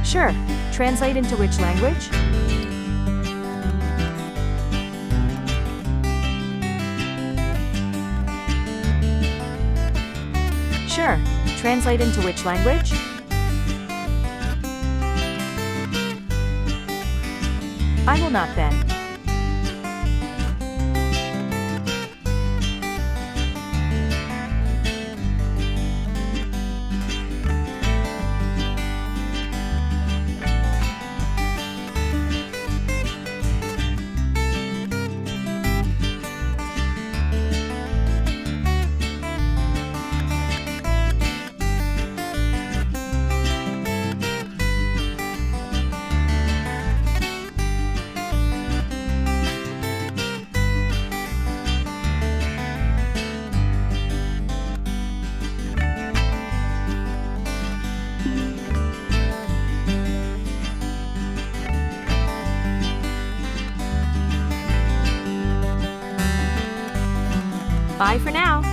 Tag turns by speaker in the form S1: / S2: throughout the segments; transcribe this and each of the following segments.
S1: Sure. Translate into which language? Sure. Translate into which language? I will not then. Bye for now.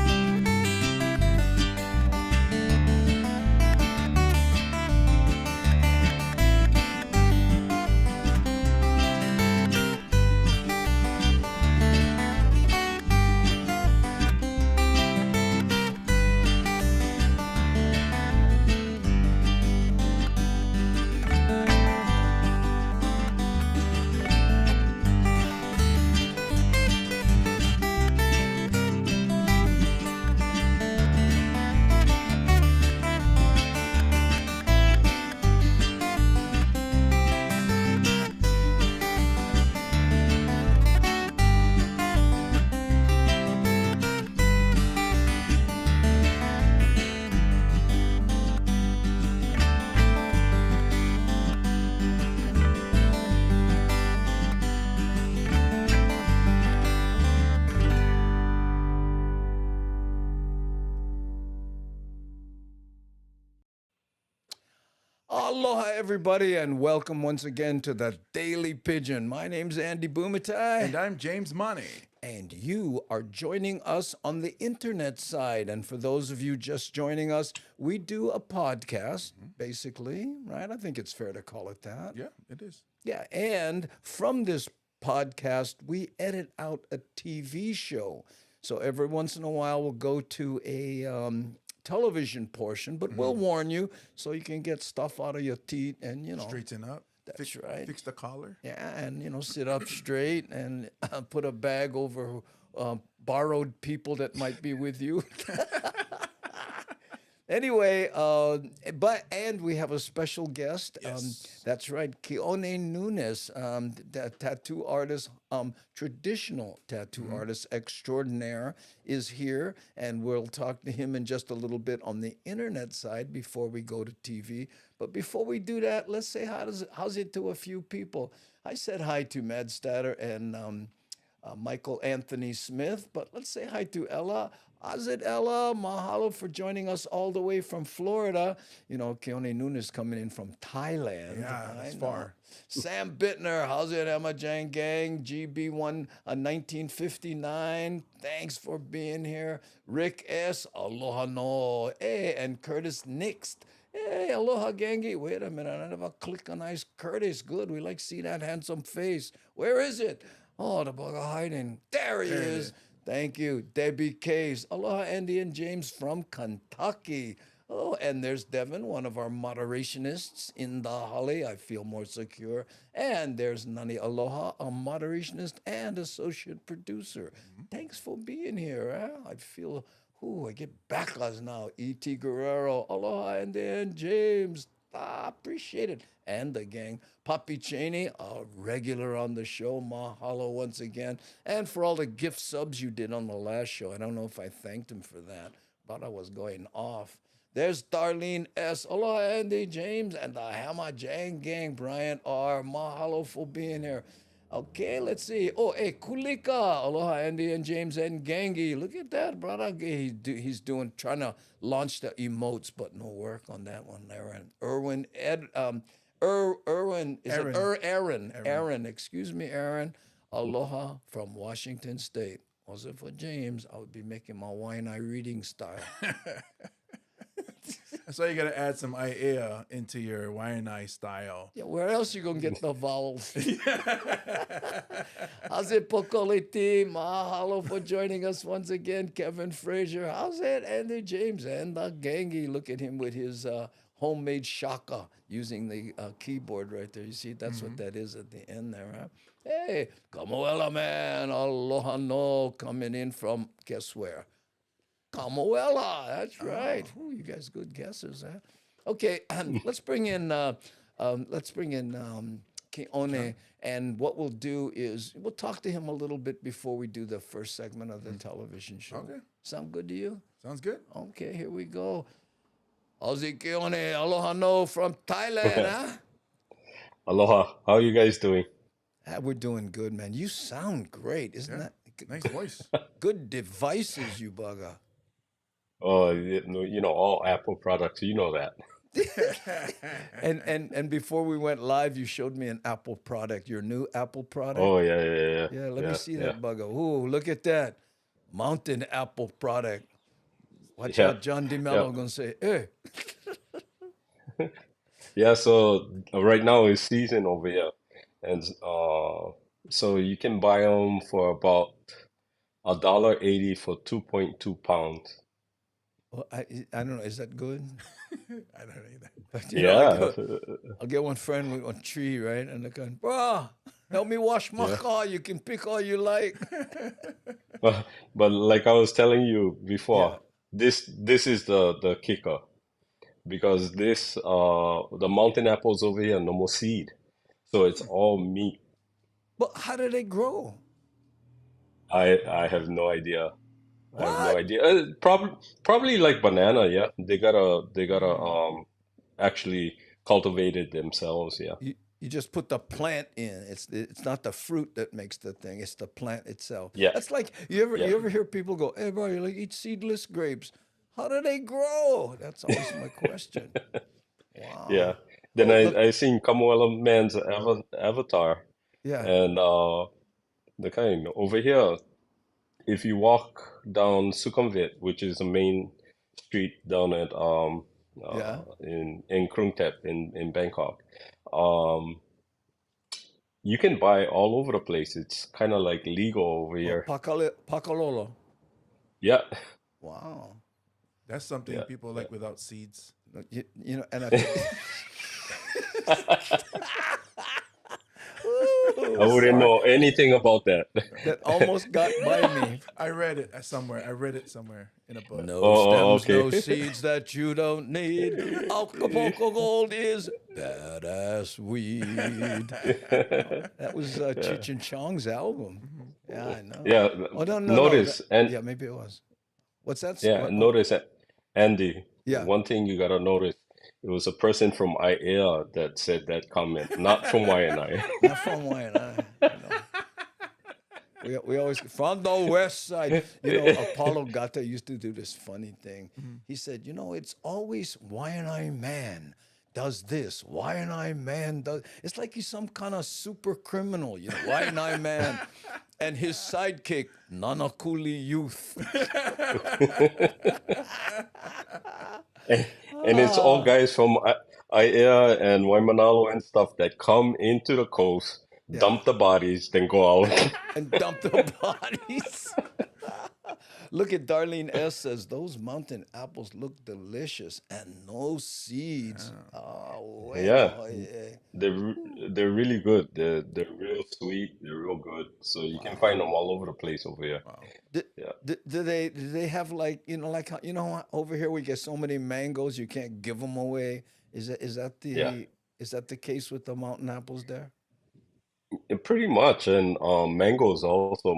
S2: Aloha, everybody, and welcome once again to the Daily Pidgin. My name's Andy Bumatai.
S3: And I'm James Money.
S2: And you are joining us on the internet side. And for those of you just joining us, we do a podcast, basically, right? I think it's fair to call it that.
S3: Yeah, it is.
S2: Yeah, and from this podcast, we edit out a TV show. So every once in a while, we'll go to a television portion, but we'll warn you so you can get stuff out of your teeth and,
S3: Straighten up.
S2: That's right.
S3: Fix the collar.
S2: Yeah, and sit up straight and put a bag over borrowed people that might be with you. Anyway, and we have a special guest.
S3: Yes.
S2: That's right, Keone Nunes, the tattoo artist, traditional tattoo artist extraordinaire, is here, and we'll talk to him in just a little bit on the internet side before we go to TV. But before we do that, let's say how's it to a few people. I said hi to Mad Statter and Michael Anthony Smith, but let's say hi to Ella. Azit Ella, mahalo for joining us all the way from Florida. Keone Nunes coming in from Thailand.
S3: Yeah, that's far.
S2: Sam Bittner, how's it, Emma Jang Gang? GB1 1959, thanks for being here. Rick S, aloha no. Hey, and Curtis Nixt. Hey, aloha gangi. Wait a minute, I never click on Ice Curtis. Good, we like to see that handsome face. Where is it? Oh, the bug of hiding. There he is. Thank you. Debbie Case. Aloha, Andy and James from Kentucky. Oh, and there's Devin, one of our moderationists in the Holly. I feel more secure. And there's Nani Aloha, a moderationist and associate producer. Thanks for being here. Huh? I feel, I get backlash now. E.T. Guerrero. Aloha, Andy and James. Appreciate it. And the gang. Poppy Cheney, a regular on the show. Mahalo once again. And for all the gift subs you did on the last show. I don't know if I thanked him for that, but I was going off. There's Darlene S. Aloha, Andy James. And the Hammer Jang Gang, Brian R. Mahalo for being here. Okay, let's see. Oh, hey, Kulika. Aloha, Andy and James and Gangi. Look at that, brother. He's trying to launch the emotes, but no work on that one there. And Erwin, Aaron, excuse me, Aaron. Aloha from Washington State. Wasn't for James, I would be making my wine eye reading style.
S3: That's why you got to add some ia into your Waianae style.
S2: Yeah, where else you gonna get the vowels? How's it, Pokoliti? Mahalo for joining us once again, Kevin Frazier. How's it, Andy James and the Gangi? Look at him with his homemade shaka using the keyboard right there. You see, that's what that is at the end there, huh? Hey, Kamoela man, aloha no, coming in from guess where? Kamoela, that's right. Ooh, you guys good guesses, huh? Okay, let's bring in Keone, and what we'll do is we'll talk to him a little bit before we do the first segment of the television show.
S3: Okay.
S2: Sound good to you?
S3: Sounds good.
S2: Okay, here we go. Aussie Keone, aloha no from Thailand, huh?
S4: Aloha. How are you guys doing?
S2: We're doing good, man. You sound great, isn't that?
S3: Nice voice.
S2: Good devices, you bugger.
S4: Oh, all Apple products, you know that.
S2: And before we went live, you showed me an Apple product, your new Apple product.
S4: Oh, yeah.
S2: Yeah, let me see
S4: yeah.
S2: that bugger. Ooh, look at that. Mountain Apple product. Watch
S4: Yeah,
S2: out, John DeMello
S4: yeah.
S2: gonna say, hey.
S4: Yeah, so right now is season over here. And so you can buy them for about $1.80 for 2.2 pounds.
S2: Well, I don't know, is that good?
S3: I don't know either.
S2: But,
S4: Yeah.
S2: I'll get one friend with one tree, right? And they're going, bro, help me wash my
S4: Yeah.
S2: car. You can pick all you like.
S4: But like I was telling you
S2: Yeah.
S4: before, this is the kicker. Because the mountain apples over here, no more seed. So it's all meat.
S2: But how do they grow?
S4: I have no idea. I have no
S2: What?
S4: idea. Probably like banana, yeah. They gotta actually cultivate it themselves, yeah.
S2: You just put the plant in. It's not the fruit that makes the thing. It's the plant itself.
S4: Yeah,
S2: That's like you
S4: yeah,
S2: ever hear people go, "Hey, bro, you like eat seedless grapes? How do they grow?" That's always my question.
S4: yeah.
S2: Wow.
S4: Then
S2: Oh, look.
S4: I seen Kamuela Man's avatar,
S2: Yeah.
S4: and the kind over here. If you walk down Sukhumvit, which is the main street down at
S2: Yeah.
S4: in Krung Thep in Bangkok, um, you can buy all over the place. It's kind of like legal over
S2: Well,
S4: here.
S2: Pakalolo.
S4: Yeah,
S2: Wow.
S3: That's something
S4: yeah,
S3: people
S4: yeah.
S3: like without seeds.
S2: Look, you know, and I.
S4: I
S2: Ooh,
S4: wouldn't
S2: sorry.
S4: know anything about that.
S2: That almost got by me.
S3: I read it somewhere. I read it somewhere in a book.
S2: No stems,
S4: Okay.
S2: no seeds that you don't need. Acapulco Gold is badass weed. That was
S4: Yeah,
S2: Cheech and Chong's album. Yeah, I know.
S4: yeah.
S2: Oh no, no, no.
S4: Notice and
S2: Yeah, maybe it was. What's that?
S4: yeah, notice Andy.
S2: Yeah,
S4: One thing you gotta notice, it was a person from IAEA that said that comment, not from YNI.
S2: not from Wayne. We always from the west side. Apollo Gata used to do this funny thing. He said, it's always why and I man does this. Why and I man does. It's like he's some kind of super criminal. Why and I man, and his sidekick Nanakuli Youth.
S4: And it's all
S2: Ah,
S4: guys from IAEA and Waimanalo and stuff that come into the coast,
S2: yeah,
S4: dump the bodies, then go out.
S2: and dump the bodies. Look at Darlene S. says those mountain apples look delicious and no seeds. Oh,
S4: Yeah,
S2: bueno. Yeah.
S4: they're really good. They're real sweet. They're real good. So you can find them
S2: Wow.
S4: all over the place over here.
S3: Wow.
S2: Do,
S4: Yeah,
S2: do they have like like how, over here we get so many mangoes you can't give them away.
S4: yeah.
S2: Is that the case with the mountain apples there?
S4: Pretty much, and mangoes also.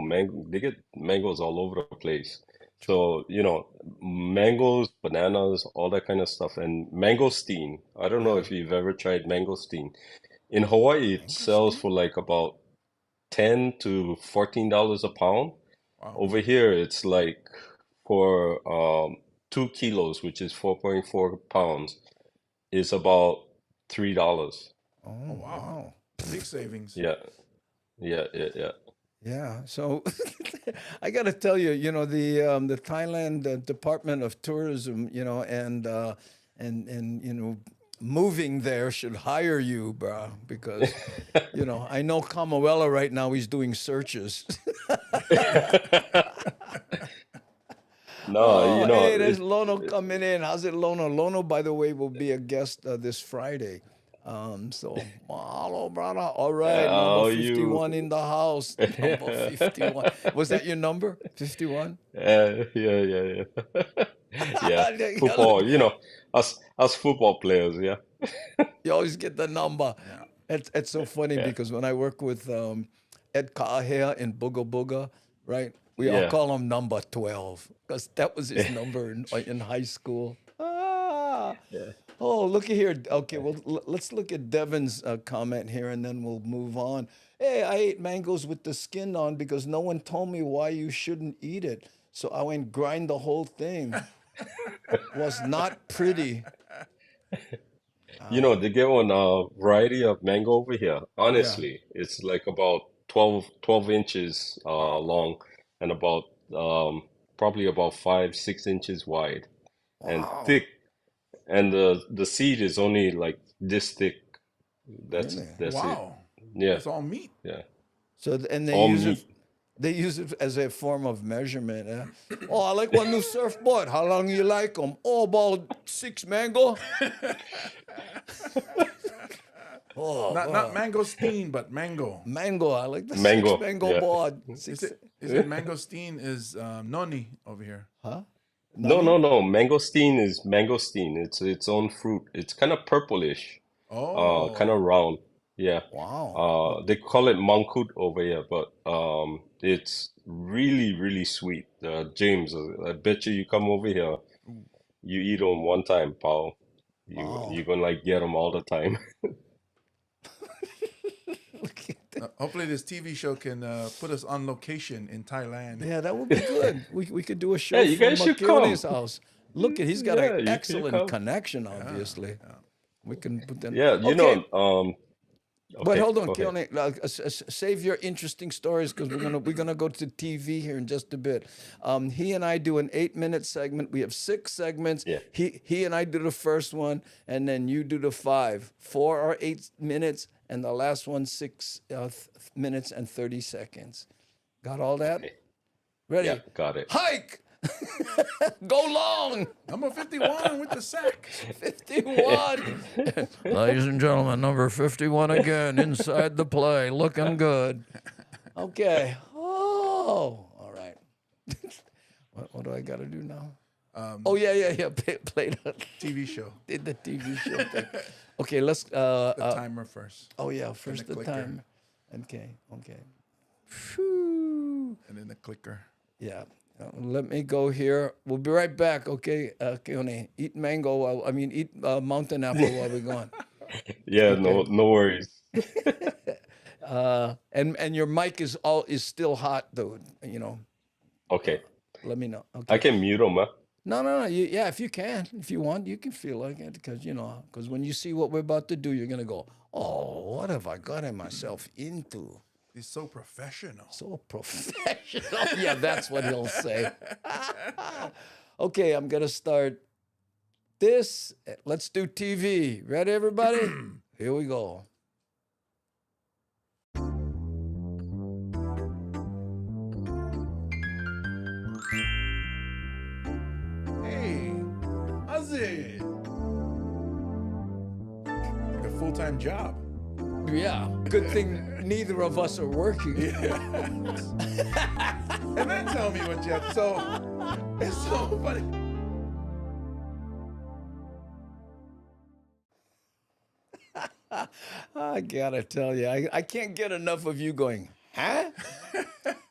S4: They get mangoes all over the place.
S2: True.
S4: So, mangoes, bananas, all that kind of stuff, and mangosteen. I don't know
S2: Yeah,
S4: if you've ever tried mangosteen. In Hawaii, it sells
S2: mangosteen.
S4: for like about $10 to $14 a pound.
S3: Wow.
S4: Over here, it's like for 2 kilos, which is 4.4 pounds, is about $3.
S3: Oh
S2: Oh
S3: wow.
S2: wow.
S3: Big savings.
S4: Yeah, yeah.
S2: Yeah. So I got to tell you, the Thailand Department of Tourism, and moving there should hire you, bro, because I know Camuela right now. He's doing searches.
S4: No,
S2: Oh, hey, there's
S4: it,
S2: Lono coming in. How's it, Lono? Lono, by the way, will be a guest this Friday. So, mahalo, brother. All right, number
S4: oh,
S2: 51 in
S4: you.
S2: the house. Number 51. Was that your number? 51?
S4: Yeah, yeah, yeah. Yeah, football, us football players, yeah.
S2: You always get the number.
S3: Yeah.
S2: It's so funny
S4: Yeah,
S2: because when I work with Ed Kaahea in Booga Booga, right? We all
S4: yeah.
S2: call him number 12 because that was his number in high school. Ah.
S4: Yeah.
S2: Oh, look at here. Okay, well, let's look at Devin's comment here and then we'll move on. Hey, I ate mangoes with the skin on because no one told me why you shouldn't eat it. So I went grind the whole thing. Was not pretty.
S4: They get one variety of mango over here.
S2: Yeah.
S4: Honestly, it's like about 12 inches
S3: Wow.
S4: long and about probably about 5, 6 inches wide and
S2: Wow.
S4: thick. And the seed is only like this thick.
S2: Really?
S4: That's it.
S3: Wow.
S4: Yeah,
S3: It's all meat.
S4: yeah.
S2: And they
S4: All
S2: use it.
S4: meat.
S2: They use it as a form of measurement. Oh, I like one new surfboard. How long you like them? Oh, about 6 mango. Oh,
S3: Not mangosteen, but mango.
S2: mango. I like the
S4: Mango,
S2: 6 mango
S4: yeah.
S2: board.
S3: Is
S2: Six,
S3: it mangosteen is noni over here?
S2: huh?
S4: No,
S2: Nani?
S4: no, no. Mangosteen is mangosteen. It's its own fruit. It's kind of purplish, kind of
S3: Oh,
S4: round. Yeah.
S2: Wow.
S4: They call it mangkut over here, but it's really, really sweet. James, I bet you come over here, you eat them one time, pal.
S2: Wow.
S4: You're gonna like get them all the time.
S2: Look at that.
S3: hopefully this TV show can put us on location in Thailand.
S2: Yeah, that would be good. We could do a show
S4: Hey, you
S2: from
S4: guys should come.
S2: Keone's house. Look at he's got an
S4: Yeah, you can
S2: excellent
S4: come.
S2: connection, obviously. We can put that.
S4: Yeah,
S2: Okay, but
S4: okay,
S2: hold on,
S4: go ahead.
S2: Keone. Save your interesting stories because we're gonna go to TV here in just a bit. He and I do an 8-minute segment. We have 6 segments.
S4: Yeah.
S2: He and I do the first one, and then you do the 5. 4 or 8 minutes, and the last one 6 minutes and 30 seconds. Got all that?
S4: Okay.
S2: Ready?
S4: Yeah, got it.
S2: Hike. Go long.
S3: Number 51 with the sack.
S2: 51. Ladies and gentlemen, number 51 again inside the play, looking good. Okay. Oh, all right. What do I got to do now? Oh yeah. Play the
S3: TV show.
S2: did the TV show thing. Okay, let's.
S3: The timer first,
S2: Oh yeah, first
S3: the
S2: the
S3: clicker.
S2: time. Okay. Phew.
S3: and then the clicker.
S2: Yeah. Let me go here. We'll be right back. Okay, Keone. Eat mango. Eat mountain apple while we're gone.
S4: Yeah, no worries.
S2: And your mic is still hot though.
S4: Okay,
S2: Let me know.
S4: I
S2: Okay.
S4: can mute them, huh?
S2: No. Yeah, if you can, if you want, you can feel like it because when you see what we're about to do, you're gonna go, oh, what have I gotten myself into?
S3: He's so professional.
S2: So professional. Yeah, that's what he'll say. Okay, I'm gonna start this. Let's do TV. Ready, everybody? Here we go.
S3: Hey, how's it? Like a full-time job.
S2: Yeah, good thing neither of us are working.
S3: And then tell me what you have. So it's so funny.
S2: I gotta tell you, I can't get enough of you going, huh?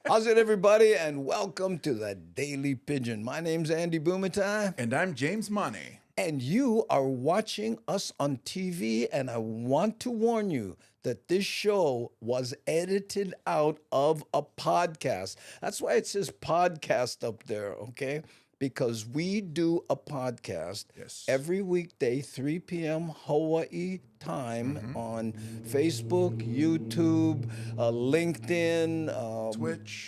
S2: How's it, everybody? And welcome to the Daily Pigeon. My name's Andy Bumatai,
S3: And I'm James Money.
S2: and you are watching us on TV. And I want to warn you that this show was edited out of a podcast. That's why it says podcast up there, okay? because we do a podcast
S3: Yes.
S2: every weekday, 3 p.m. Hawaii time on Facebook, YouTube, LinkedIn,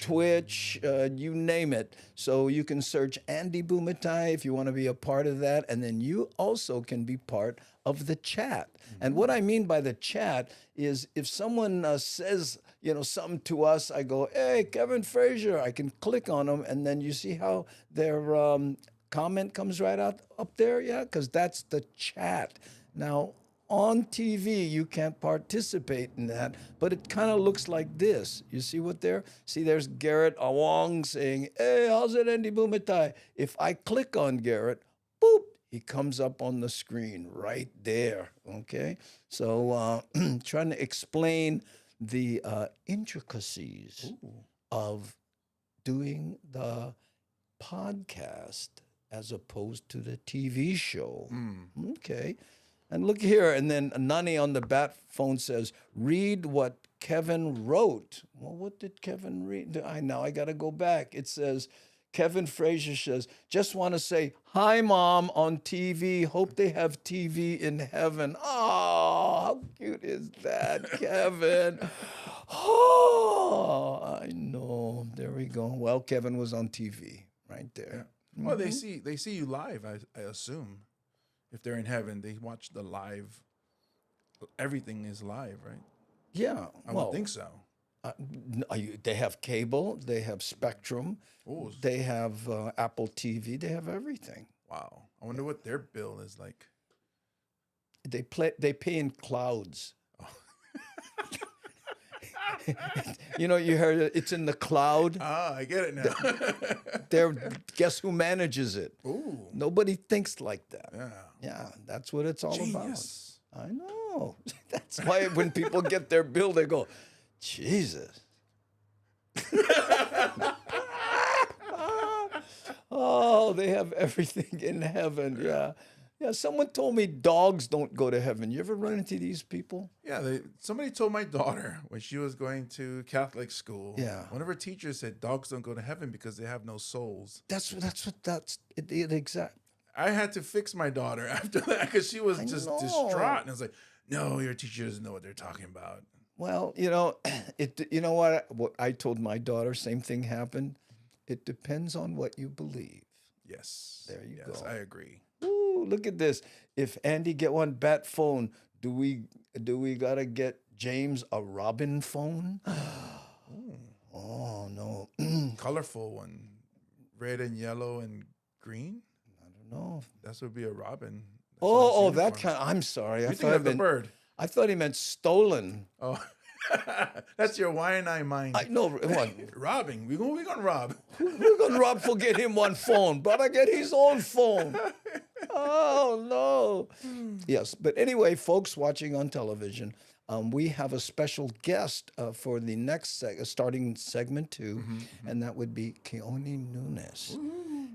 S2: Twitch, you name it. So you can search Andy Bumatai if you want to be a part of that. And then you also can be part of the chat. And what I mean by the chat is if someone says, something to us, I go, hey, Kevin Frazier. I can click on them, and then you see how their comment comes right out up there. Yeah, because that's the chat. Now, on TV, you can't participate in that, but it kind of looks like this. You see what there? See, there's Garrett Awong saying, hey, how's it, Andy Bumatai? If I click on Garrett, boop, he comes up on the screen right there, okay? So trying to explain the intricacies of doing the podcast as opposed to the TV show. Okay. And look here, and then Nani on the bat phone says, read what Kevin wrote. Well, what did Kevin read? I got to go back. It says, Kevin Frazier says, just want to say, hi, Mom, on TV. Hope they have TV in heaven. Oh, how cute is that, Kevin? Oh, I know. There we go. Well, Kevin was on TV right there.
S3: Yeah. Well, they see you live, I assume. If they're in heaven, they watch the live. Everything is live, right?
S2: Yeah.
S3: I would think so.
S2: They have cable. They have Spectrum.
S3: Oh,
S2: They have Apple TV. They have everything.
S3: wow. I wonder what their bill is like.
S2: They pay in clouds. You heard it, it's in the cloud.
S3: Ah, I get it now.
S2: Guess who manages it?
S3: Ooh.
S2: Nobody thinks like that.
S3: Yeah.
S2: Yeah, that's what it's all
S3: Genius.
S2: about. I know. That's why when people get their bill, they go, Jesus. Oh, they have everything in heaven. Yeah. Yeah, someone told me dogs don't go to heaven. You ever run into these people?
S3: Yeah, somebody told my daughter when she was going to Catholic school.
S2: Yeah.
S3: One of her teachers said dogs don't go to heaven because they have no souls.
S2: That's exact.
S3: I had to fix my daughter after that because she was just
S2: know.
S3: distraught. And I was like, no, your teacher doesn't know what they're talking about.
S2: Well, you know what? What I told my daughter, same thing happened. It depends on what you believe.
S3: Yes.
S2: There you
S3: yes,
S2: go.
S3: I agree.
S2: Ooh, look at this. If Andy get one bat phone, do we gotta get James a Robin phone? Oh no.
S3: Colorful one. Red and yellow and green.
S2: I don't know.
S3: That would be a robin. That's
S2: Oh,
S3: his
S2: that
S3: uniform.
S2: kind. I'm sorry.
S3: You think of the bird.
S2: I thought he meant stolen.
S3: Oh, that's your Y&I mind.
S2: I know. What?
S3: Robbing. We're gonna rob.
S2: We're gonna rob for get him one phone. Brother, get his own phone. Oh no. Yes, but anyway, folks watching on television, we have a special guest for the next starting segment 2, and that would be Keone Nunes,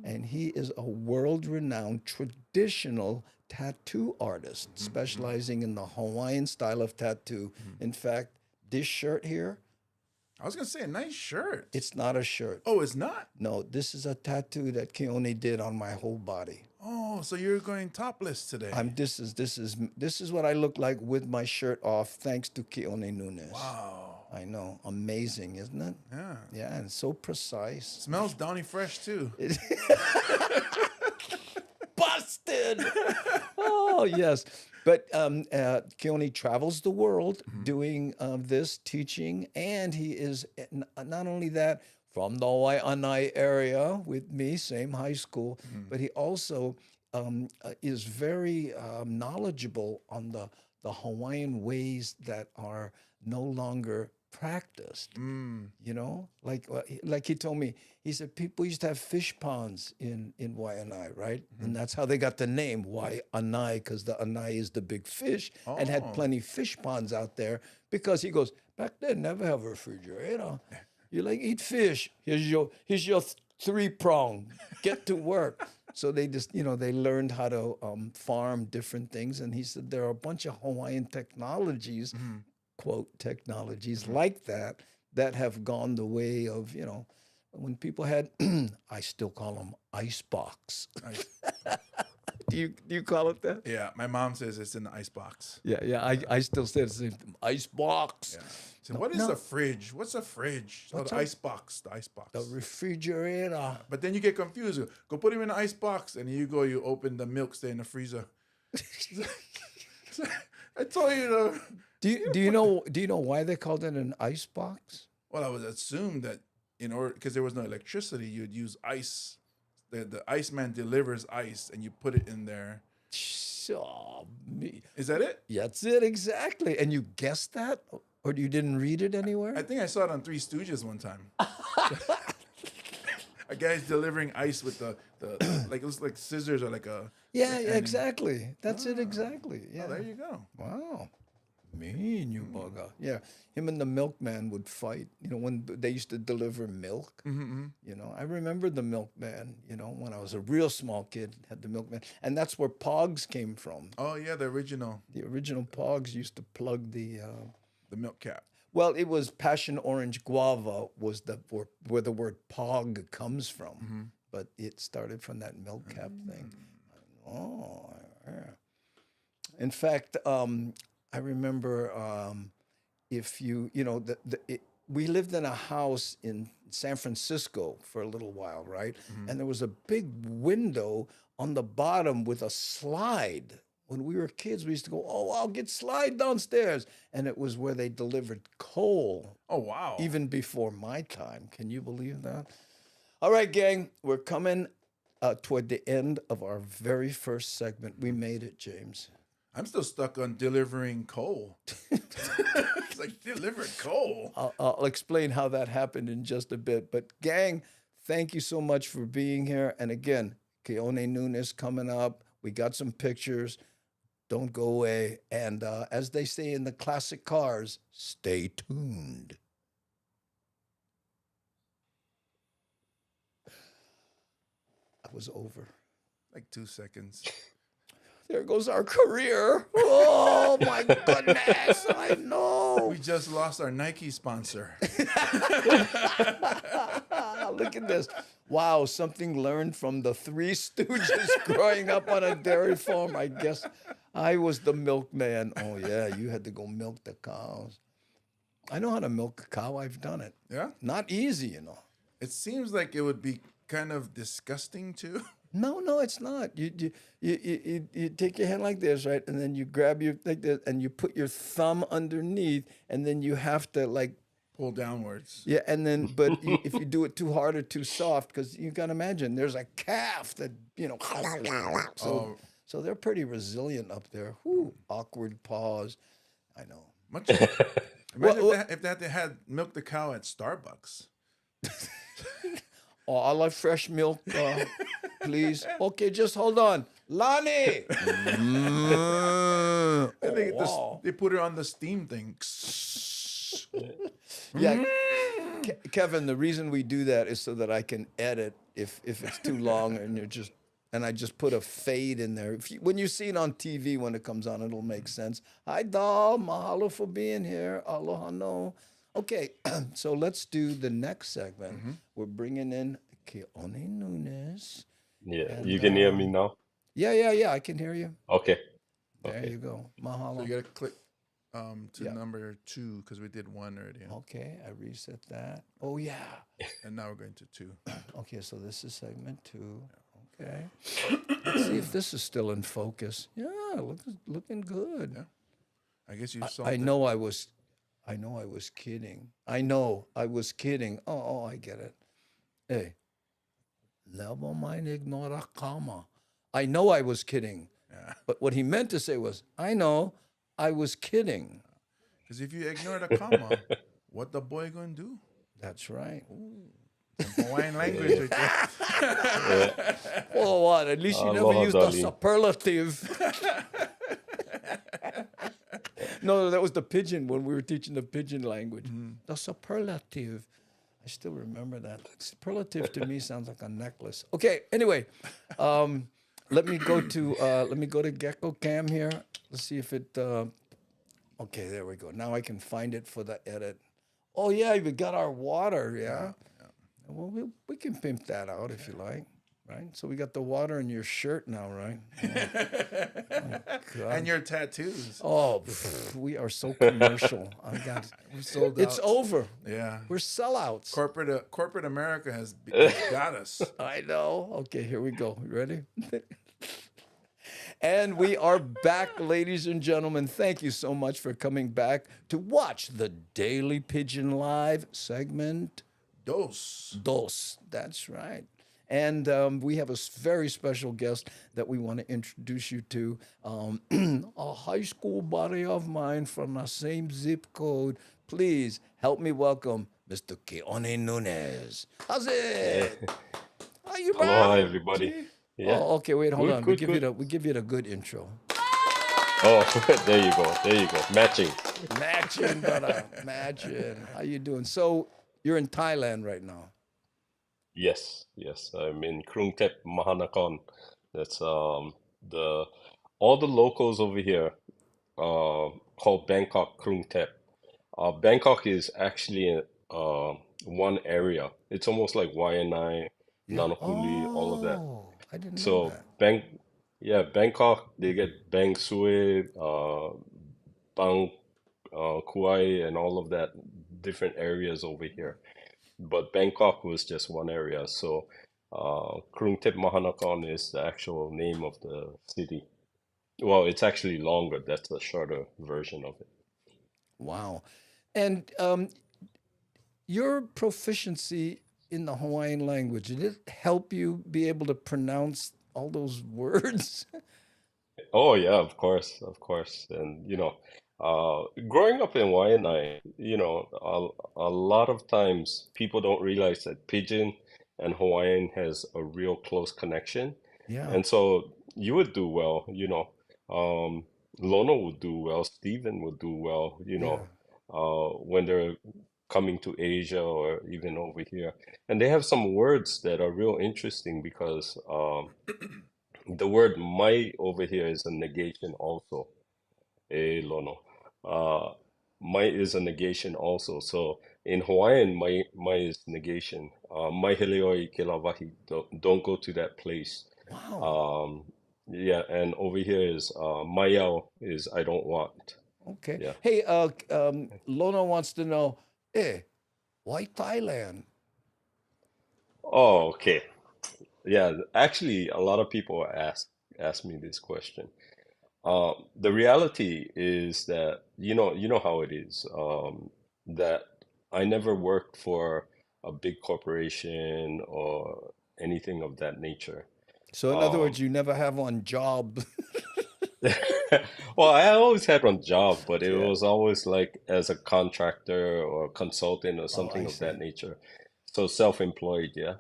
S2: and he is a world-renowned traditional tattoo artist specializing in the Hawaiian style of tattoo. In fact, this shirt here,
S3: I was gonna say a nice shirt.
S2: it's not a shirt.
S3: Oh, it's not.
S2: No, this is a tattoo that Keone did on my whole body.
S3: Oh, so you're going topless today?
S2: This is what I look like with my shirt off, thanks to Keone Nunes.
S3: Wow.
S2: I know, amazing, isn't it?
S3: Yeah.
S2: Yeah, and so precise.
S3: Smells Downy Fresh too.
S2: Busted. Oh yes, but Keone travels the world doing this teaching, and he is not only that from the Waianae area with me, same high school, but he also is very knowledgeable on the Hawaiian ways that are no longer practiced. You know, like he told me, he said people used to have fish ponds in Waianae, right? And that's how they got the name Waianae, because the anai is the big fish, and had plenty fish ponds out there. Because he goes, back then never have a refrigerator. You like eat fish. Here's your 3-prong. Get to work. So they just, they learned how to farm different things. And he said there are a bunch of Hawaiian technologies, quote, technologies like that have gone the way of, when people had, I still call them ice box.
S3: Ice.
S2: Do you call it that?
S3: Yeah, my mom says it's in the ice box.
S2: Yeah. I still say the same thing. Ice box.
S3: Yeah. So what is a fridge? What's a fridge?
S2: What's
S3: the
S2: a-
S3: ice box. The ice box.
S2: The refrigerator.
S3: But then you get confused. Go put him in the ice box, and you open the milk, stay in the freezer. I told you to.
S2: Do you know why they called it an ice box?
S3: Well, I would assume that in order, because there was no electricity, you'd use ice. The iceman delivers ice, and you put it in there.
S2: Oh, me.
S3: Is that it?
S2: That's it exactly. And you guessed that, or you didn't read it anywhere?
S3: I think I saw it on Three Stooges one time. A guy's delivering ice with the like it looks like scissors or like a
S2: Yeah,
S3: and-
S2: exactly. That's it exactly. Yeah.
S3: Oh, there you go.
S2: Wow. Mean you bugger. Yeah. Him and the milkman would fight, when they used to deliver milk. I remember the milkman, when I was a real small kid, had the milkman. And that's where Pogs came from.
S3: Oh yeah, the original
S2: Pogs used to plug the
S3: milk cap.
S2: well, it was passion orange guava was where the word pog comes from. But it started from that milk cap thing. Oh, yeah. In fact, I remember if we lived in a house in San Francisco for a little while, right? And there was a big window on the bottom with a slide. When we were kids, we used to go, "Oh, I'll get slide downstairs," and it was where they delivered coal.
S3: Oh wow.
S2: Even before my time. Can you believe that? All right, gang, we're coming toward the end of our very first segment. We made it, James.
S3: I'm still stuck on delivering coal. It's like delivered coal.
S2: I'll explain how that happened in just a bit. But gang, thank you so much for being here. And again, Keone Nunes coming up. We got some pictures. Don't go away. And as they say in the classic cars, stay tuned. I was over.
S3: Like 2 seconds.
S2: There goes our career. Oh my goodness. I know.
S3: We just lost our Nike sponsor.
S2: Look at this. Wow, something learned from the Three Stooges growing up on a dairy farm. I guess I was the milkman. Oh, yeah, you had to go milk the cows. I know how to milk a cow. I've done it.
S3: Yeah?
S2: Not easy,
S3: It seems like it would be kind of disgusting too.
S2: No, it's not. You take your hand like this, right? And then you grab your like this, and you put your thumb underneath, and then you have to like
S3: Pull downwards.
S2: yeah, and then but if you do it too hard or too soft, because you got to imagine there's a calf that so they're pretty resilient up there. Whew, awkward pause. I know.
S3: Much. Imagine if they had milked the cow at Starbucks.
S2: Oh, I like fresh milk, please. Okay, just hold on, Lonnie.
S3: They put it on the steam thing.
S2: Yeah, Kevin. The reason we do that is so that I can edit if it's too long and I just put a fade in there. When you see it on TV when it comes on, it'll make sense. Hi, doll. Mahalo for being here. Aloha no. Okay, so let's do the next segment. We're bringing in Keone Nunes.
S4: Yeah, you can hear me now?
S2: Yeah. I can hear you.
S4: Okay.
S2: There you go. Mahalo.
S3: So you gotta click to
S2: Yeah.
S3: number 2 because we did 1 already,
S2: Okay, I reset that. Oh yeah.
S3: and now we're going to 2.
S2: Okay, so this is segment 2. Okay. Let's see if this is still in focus. Yeah, looking good.
S3: Yeah. I guess you saw.
S2: I know I was kidding. I know I was kidding. Oh, I get it. Hey, never mind ignora comma. I know I was kidding.
S3: Yeah.
S2: But what he meant to say was, I know I was kidding.
S3: Because if you ignore the comma, what the boy gonna do?
S2: That's right.
S3: Some Hawaiian language. Right there.
S2: Oh, what? At least you never
S4: Aloha,
S2: used the
S4: darling.
S2: superlative. No, that was the Pidgin when we were teaching the Pidgin language. The superlative. I still remember that. Superlative to me sounds like a necklace. Okay, anyway, let me go to Gecko Cam here. Let's see if it. Okay, there we go. Now I can find it for the edit. Oh yeah, we got our water. Yeah. Well, we can pimp that out if you like, right? So we got the water in your shirt now, right?
S3: And
S2: God.
S3: your tattoos.
S2: Oh, pff, we are so commercial. I got
S3: We're sold
S2: it's
S3: out.
S2: over.
S3: Yeah.
S2: We're sellouts.
S3: Corporate America has got us.
S2: I know. Okay, here we go. You ready? And we are back, ladies and gentlemen. Thank you so much for coming back to watch the Daily Pigeon Live segment.
S3: Dos.
S2: Dos. That's right. And we have a very special guest that we want to introduce you to. A high school buddy of mine from the same zip code. Please help me welcome Mr. Keone Nunes. How's it? How you,
S4: Aloha,
S2: bro?
S4: everybody. Yeah,
S2: Oh, okay. Wait, hold
S4: good,
S2: on.
S4: good, good.
S2: We give you the good intro.
S4: Oh, there you go. There you go. Matching.
S2: Imagine, brother. Imagine. How you doing? So you're in Thailand right now.
S4: Yes, yes. I'm in Krung Thep, Mahanakhon. That's the all the locals over here called Bangkok Krung Thep. Bangkok is actually one area. It's almost like Waianae,
S2: Yeah.
S4: Nanakuli, all of that.
S2: I didn't know
S4: So
S2: that.
S4: Bangkok, they get Bang Sue, Bang Kuai, and all of that different areas over here. But Bangkok was just one area. So Krung Thep Mahanakhon is the actual name of the city. Well, it's actually longer. That's the shorter version of it.
S2: Wow. And your proficiency in the Hawaiian language, did it help you be able to pronounce all those words?
S4: Oh yeah, of course. And growing up in Waianae, a lot of times people don't realize that Pidgin and Hawaiian has a real close connection.
S2: Yeah.
S4: And so you would do well, Lono would do well, Steven would do well,
S2: Yeah.
S4: when they're coming to Asia or even over here. And they have some words that are real interesting because the word mai over here is a negation also. E lono. Uh, mai is a negation also. So in Hawaiian, mai is negation. Mai heleoi ke la wahi. Don't go to that place.
S2: Wow.
S4: Um, yeah, and over here is maiau is I don't want.
S2: Okay.
S4: Yeah.
S2: Hey, Lona wants to know, why Thailand?
S4: Oh, okay. Yeah, actually, a lot of people ask me this question. The reality is that you know how it is. That I never worked for a big corporation or anything of that nature.
S2: So, in other words,
S4: Um,
S2: you never have on job.
S4: well, I always had one job, but it
S2: Yeah.
S4: was always like as a contractor or consultant or
S2: Oh,
S4: something
S2: I
S4: of that
S2: see.
S4: nature. So self-employed, yeah.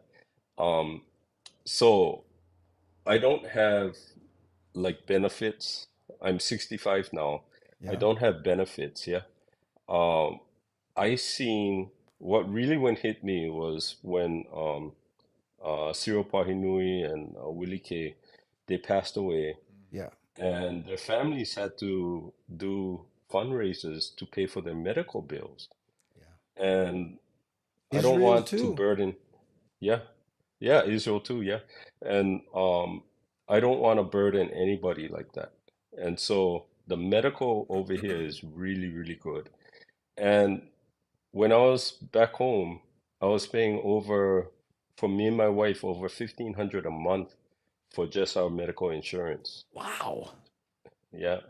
S4: Um, so I don't have like benefits. I'm 65 now. I
S2: Yeah.
S4: don't have benefits, yeah. Um, I seen what really when hit me was when Cyril Pahinui and Willie K, they passed away,
S2: Yeah.
S4: and their families had to do fundraisers to pay for their medical bills.
S2: Yeah.
S4: And I don't
S2: Israel
S4: want to
S2: too.
S4: burden, yeah, yeah, Israel too, yeah. And I don't want to burden anybody like that. And so the medical over here is really, really good. And when I was back home, I was paying over, for me and my wife, over 1,500 a month for just our medical insurance.
S2: Wow.
S4: Yeah.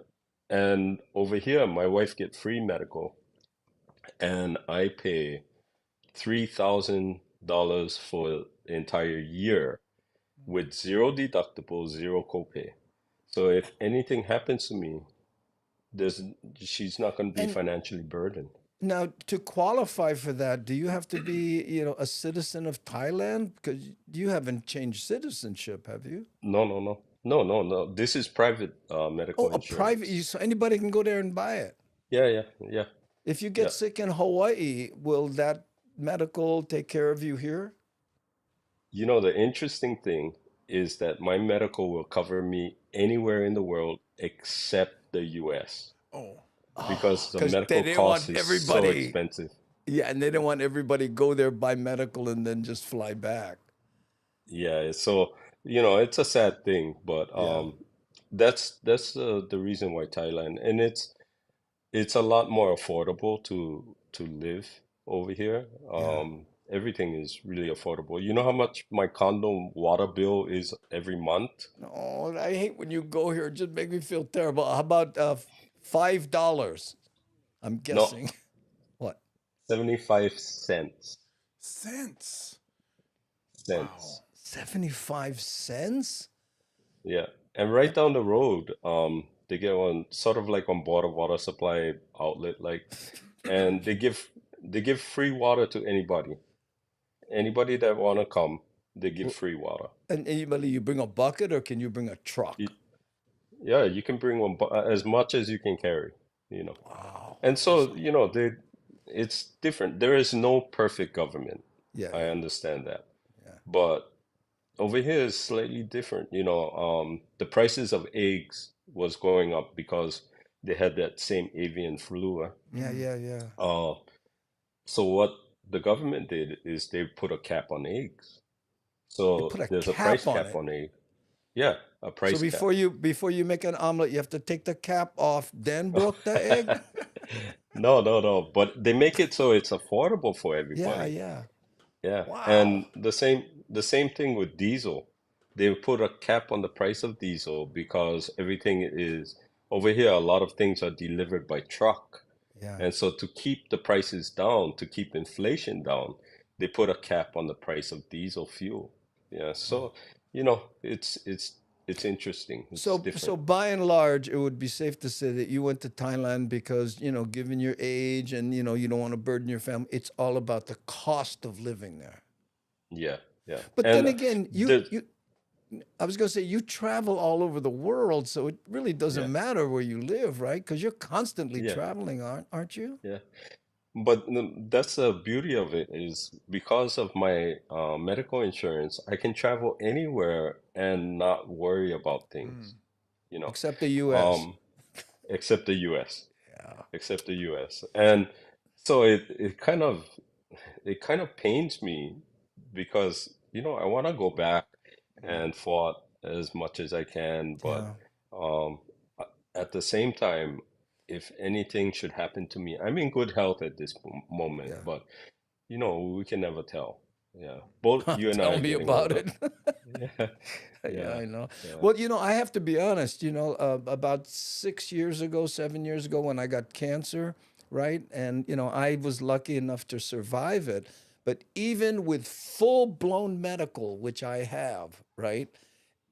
S4: And over here, my wife get free medical, and I pay $3,000 for the entire year with zero deductible, zero copay. So if anything happens to me, there's she's not going to be
S2: And
S4: financially burdened.
S2: now, to qualify for that, do you have to be, a citizen of Thailand? Because you haven't changed citizenship, have you?
S4: No, no, no, no, no, no. This is private
S2: Oh,
S4: medical
S2: a private,
S4: insurance.
S2: so anybody can go there and buy it.
S4: Yeah, yeah, yeah,
S2: If you get
S4: yeah.
S2: sick in Hawaii, will that medical take care of you here?
S4: The interesting thing is that my medical will cover me anywhere in the world except the US
S3: Oh,
S4: because
S2: Oh,
S4: the
S2: because they
S4: medical
S2: didn't
S4: cost
S2: want
S4: is so
S2: everybody.
S4: expensive.
S2: Yeah, and they don't want everybody go there, buy medical, and then just fly back.
S4: Yeah, so it's a sad thing, but
S2: Yeah,
S4: that's the reason why Thailand, and it's a lot more affordable to live over here.
S2: yeah.
S4: Everything is really affordable. You know how much my condo water bill is every month?
S2: Oh, I hate when you go here. It just make me feel terrible. How about $5? I'm
S4: No,
S2: guessing. What?
S4: 75 cents.
S3: Cents. Wow.
S4: Cents.
S2: 75 cents?
S4: Yeah. And right down the road, they get one sort of like on board a water supply outlet, like, and they give free water to anybody. Anybody that wanna come, they give
S2: Well,
S4: free water.
S2: and anybody, you bring a bucket or can you bring a
S4: You,
S2: truck?
S4: yeah, you can bring one as much as you can carry, you know.
S2: Wow.
S4: And
S2: That's,
S4: so, it's different. There is no perfect government.
S2: yeah,
S4: I
S2: yeah,
S4: understand that.
S2: yeah.
S4: But over here is slightly different. The prices of eggs was going up because they had that same avian flu.
S2: Yeah,
S3: Mm.
S2: yeah, yeah.
S4: Uh, so what the government did is they put a cap on eggs.
S2: They
S4: So
S2: put a
S4: there's a price
S2: cap on
S4: cap
S2: it.
S4: on egg. Yeah, a
S2: So
S4: price cap.
S2: before you make an omelet, you have to take the cap off, then broke the egg?
S4: No, no, no. But they make it so it's affordable for
S2: Yeah,
S4: everybody.
S2: yeah.
S4: Yeah,
S2: Wow.
S4: and the same thing with diesel. They put a cap on the price of diesel because everything is over here, a lot of things are delivered by truck.
S2: Yeah.
S4: And so to keep the prices down, to keep inflation down, they put a cap on the price of diesel fuel. Yeah, so it's interesting. It's
S2: So
S4: different.
S2: by and large, it would be safe to say that you went to Thailand because, given your age and, you don't want to burden your family, it's all about the cost of living there.
S4: Yeah, yeah.
S2: But then
S4: And
S2: again,
S4: the
S2: I was going to say you travel all over the world, so it really doesn't
S4: yeah,
S2: matter where you live, right? Because you're constantly
S4: yeah,
S2: traveling, aren't you?
S4: yeah. But that's the beauty of it is because of my medical insurance, I can travel anywhere and not worry about things,
S3: Mm.
S4: you know,
S2: Except the U.S.
S4: um, except the US,
S2: Yeah.
S4: except the US. And so it kind of pains me because, I want to go back and fought as much as I can, but
S2: Yeah.
S4: um, at the same time, if anything should happen to me, I'm in good health at this moment,
S2: Yeah.
S4: but we can never tell. Yeah, both you and I
S2: Tell
S4: are
S2: me
S4: getting
S2: about
S4: older.
S2: it.
S4: Yeah,
S2: Yeah,
S4: yeah,
S2: I know.
S4: yeah,
S2: Well, I have to be honest, about 6 years ago, 7 years ago, when I got cancer, right? And, I was lucky enough to survive it. But even with full blown medical, which I have, right?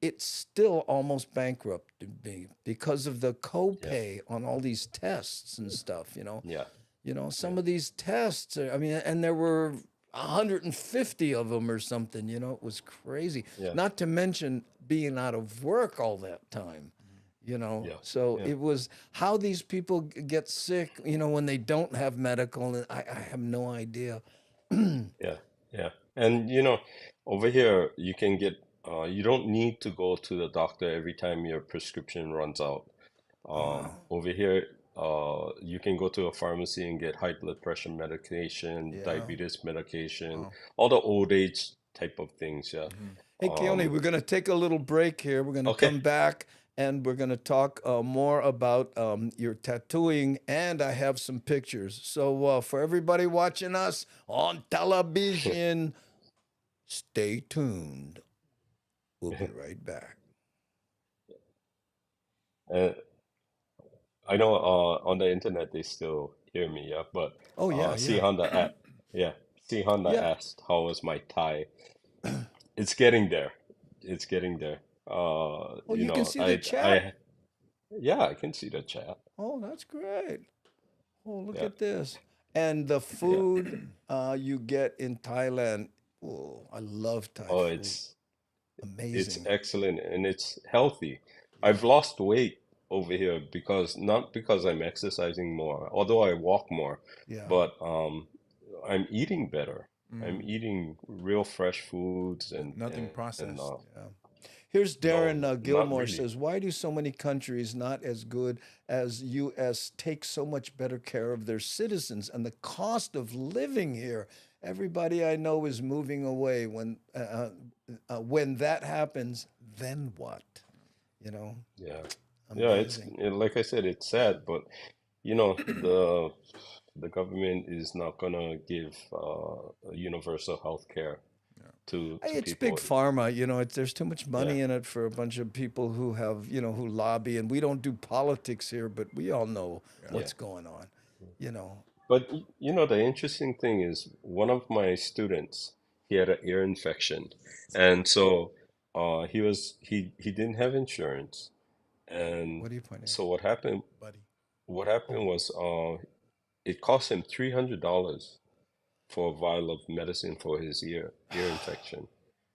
S2: It's still almost bankrupted me because of the
S4: yeah,
S2: copay on all these tests and stuff,
S4: yeah,
S2: some
S4: yeah,
S2: of these tests, I mean, and there were 150 of them or something, it was crazy.
S4: yeah,
S2: Not to mention being out of work all that time,
S4: yeah,
S2: So
S4: yeah,
S2: it was how these people get sick, when they don't have medical, and I have no idea.
S4: yeah, yeah. And over here you don't need to go to the doctor every time your prescription runs out.
S2: Wow.
S4: Over here, you can go to a pharmacy and get high blood pressure medication,
S2: Yeah.
S4: diabetes medication,
S3: Wow.
S4: all the old age type of things. Yeah.
S3: Hmm.
S2: Hey, Keone,
S4: Um,
S2: we're going to take a little break here. We're going to
S4: okay.
S2: come back and we're going to talk more about your tattooing, and I have some pictures. So, for everybody watching us on television, stay tuned. We'll be right back.
S4: Uh, I know on the internet they still hear me, yeah, but
S2: Oh, yeah,
S4: C
S2: yeah.
S4: Honda at yeah, C Honda
S2: Yeah.
S4: asked how was my Thai. It's getting there. It's getting there.
S2: Oh, you can see the chat?
S4: I yeah, I can see the chat.
S2: Oh, that's great. Oh, look
S4: Yeah.
S2: at this. And the
S4: Yeah.
S2: food you get in Thailand. Oh, I love Thai
S4: Oh,
S2: food.
S4: it's
S2: Amazing.
S4: excellent and it's healthy. I've
S2: Yeah.
S4: lost weight over here because not because I'm exercising more, although I walk more,
S2: Yeah.
S4: but I'm eating better. I'm
S3: Mm.
S4: eating real fresh foods and
S3: Nothing
S4: and and
S3: processed.
S2: Yeah. Here's Darren
S4: No, not
S2: Gilmore
S4: really.
S2: says, why do so many countries not as good as U.S. take so much better care of their citizens and the cost of living here? Everybody I know is moving away. When that happens, then what? You know,
S4: Yeah. Yeah,
S2: amazing.
S4: like I said, it's sad, but you know, the government is not gonna give universal health care
S2: Hey,
S4: to
S2: it's big
S4: people.
S2: pharma, there's too much
S4: Yeah,
S2: money in it for a bunch of people who have, who lobby. And we don't do politics here, but we all know
S4: yeah.
S2: what's going on, you know.
S4: But you know, the interesting thing is one of my students, he had an ear infection, and so he didn't have insurance, and
S2: What are you pointing at?
S4: so what happened?
S3: buddy.
S4: What
S2: Oh,
S4: happened was it cost him $300 for a vial of medicine for his ear infection.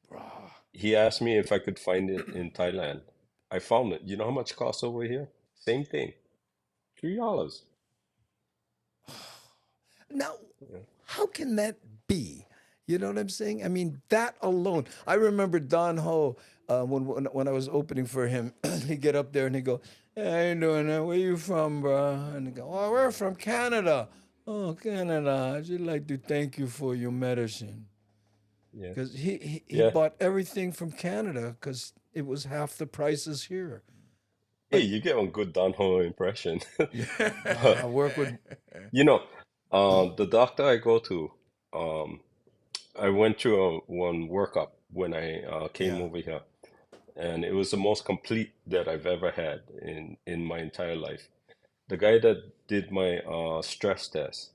S2: brah.
S4: He asked me if I could find it in Thailand. I found it. You know how much it costs over here? Same thing, $3.
S2: Now,
S4: Yeah.
S2: how can that be? You know what I'm saying? I mean, that alone. I remember Don Ho when I was opening for him. He'd get up there and he'd go, "Hey, how you doing? Where you from, bro?" And he'd go, "Oh, we're from Canada." "Oh, Canada. I'd just like to thank you for your medicine."
S4: Yeah.
S2: Because he
S4: Yeah.
S2: bought everything from Canada because it was half the prices here.
S4: Hey,
S2: But
S4: you get one good Don Ho impression.
S2: I
S4: But
S2: work with,
S4: you know, the doctor I go to, um, I went through one workup when I came
S2: yeah,
S4: over here, and it was the most complete that I've ever had in my entire life. The guy that did my stress test,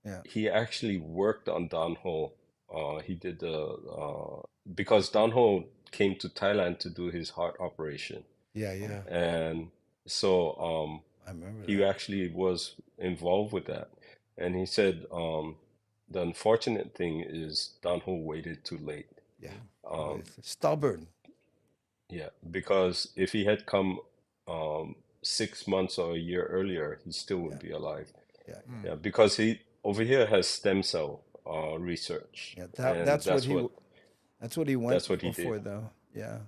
S2: yeah,
S4: he actually worked on Don Ho. He did the because Don Ho came to Thailand to do his heart operation,
S2: yeah, yeah.
S4: and so
S2: I remember
S4: he
S2: that.
S4: actually was involved with that. And he said the unfortunate thing is Don Ho waited too late.
S2: Yeah. Oh,
S4: Um,
S2: it's stubborn.
S4: yeah, because if he had come 6 months or a year earlier, he still would
S2: Yeah,
S4: be alive.
S2: yeah, yeah.
S4: Yeah, because he over here has stem cell research,
S2: Yeah,
S4: and
S2: that's what he went
S4: that's what he
S2: for
S4: did.
S2: though. Yeah.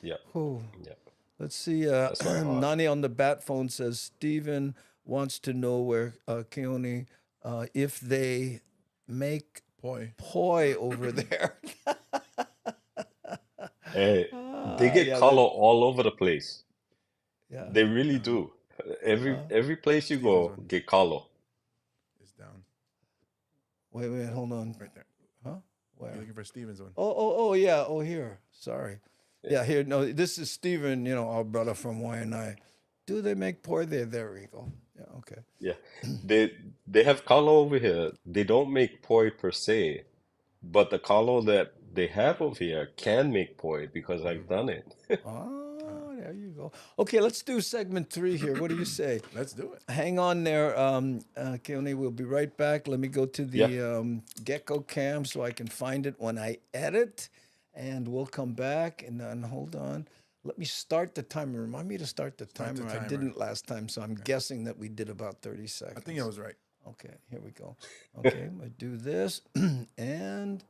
S4: Yeah,
S2: Whew.
S4: yeah,
S2: Let's see.
S4: that's why.
S2: Nani on the bat phone says Stephen wants to know where Keone, if they make
S3: Boy.
S2: poi over there.
S4: Hey, they get
S2: Yeah,
S4: color all over the place.
S2: yeah.
S4: They really do. Every place you
S3: Steven's
S4: go,
S3: one
S4: get color.
S3: is down
S2: Wait, hold on.
S3: right there.
S2: Huh?
S3: You're
S2: Where?
S3: looking for Steven's one.
S2: Oh, yeah. Oh, here. Sorry.
S4: Yeah.
S2: Yeah, here. No, this is Stephen, our brother from Y&I. Do they make poi there? There we go. Yeah, okay.
S4: Yeah, they have color over here. They don't make poi per se, but the color that they have over here can make poi because I've done it.
S2: Oh, there you go. Okay, let's do segment 3 here. What do you say?
S3: Let's do it.
S2: Hang on there, Keone. We'll be right back. Let me go to
S4: Yeah,
S2: the gecko cam so I can find it when I edit, and we'll come back. And then hold on. Let me start the timer. Remind me to start the
S3: Start the
S2: timer. I
S3: timer.
S2: didn't last time, so I'm guessing that we did about 30 seconds.
S3: I think I was right.
S2: Okay, here we go. Okay, I'm gonna do this, and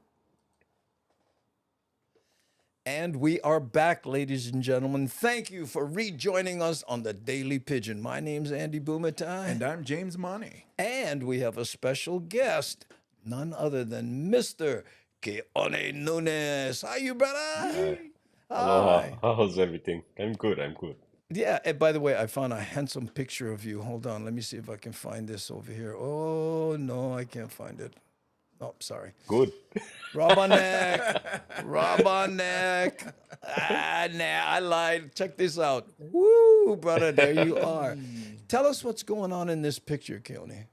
S2: we are back, ladies and gentlemen. Thank you for rejoining us on the Daily Pigeon. My name's Andy Bumatai.
S3: And I'm James Money.
S2: And we have a special guest, none other than Mr. Keone Nunes. How you, brother?
S4: hi. Aloha.
S2: Hi.
S4: How's everything? I'm good. I'm good.
S2: Yeah, and by the way, I found a handsome picture of you. Hold on, let me see if I can find this over here. Oh, no, I can't find it. Oh, sorry.
S4: Good.
S2: Rubberneck. Nah, I lied. Check this out. Woo, brother, there you are. Tell us what's going on in this picture, Keone.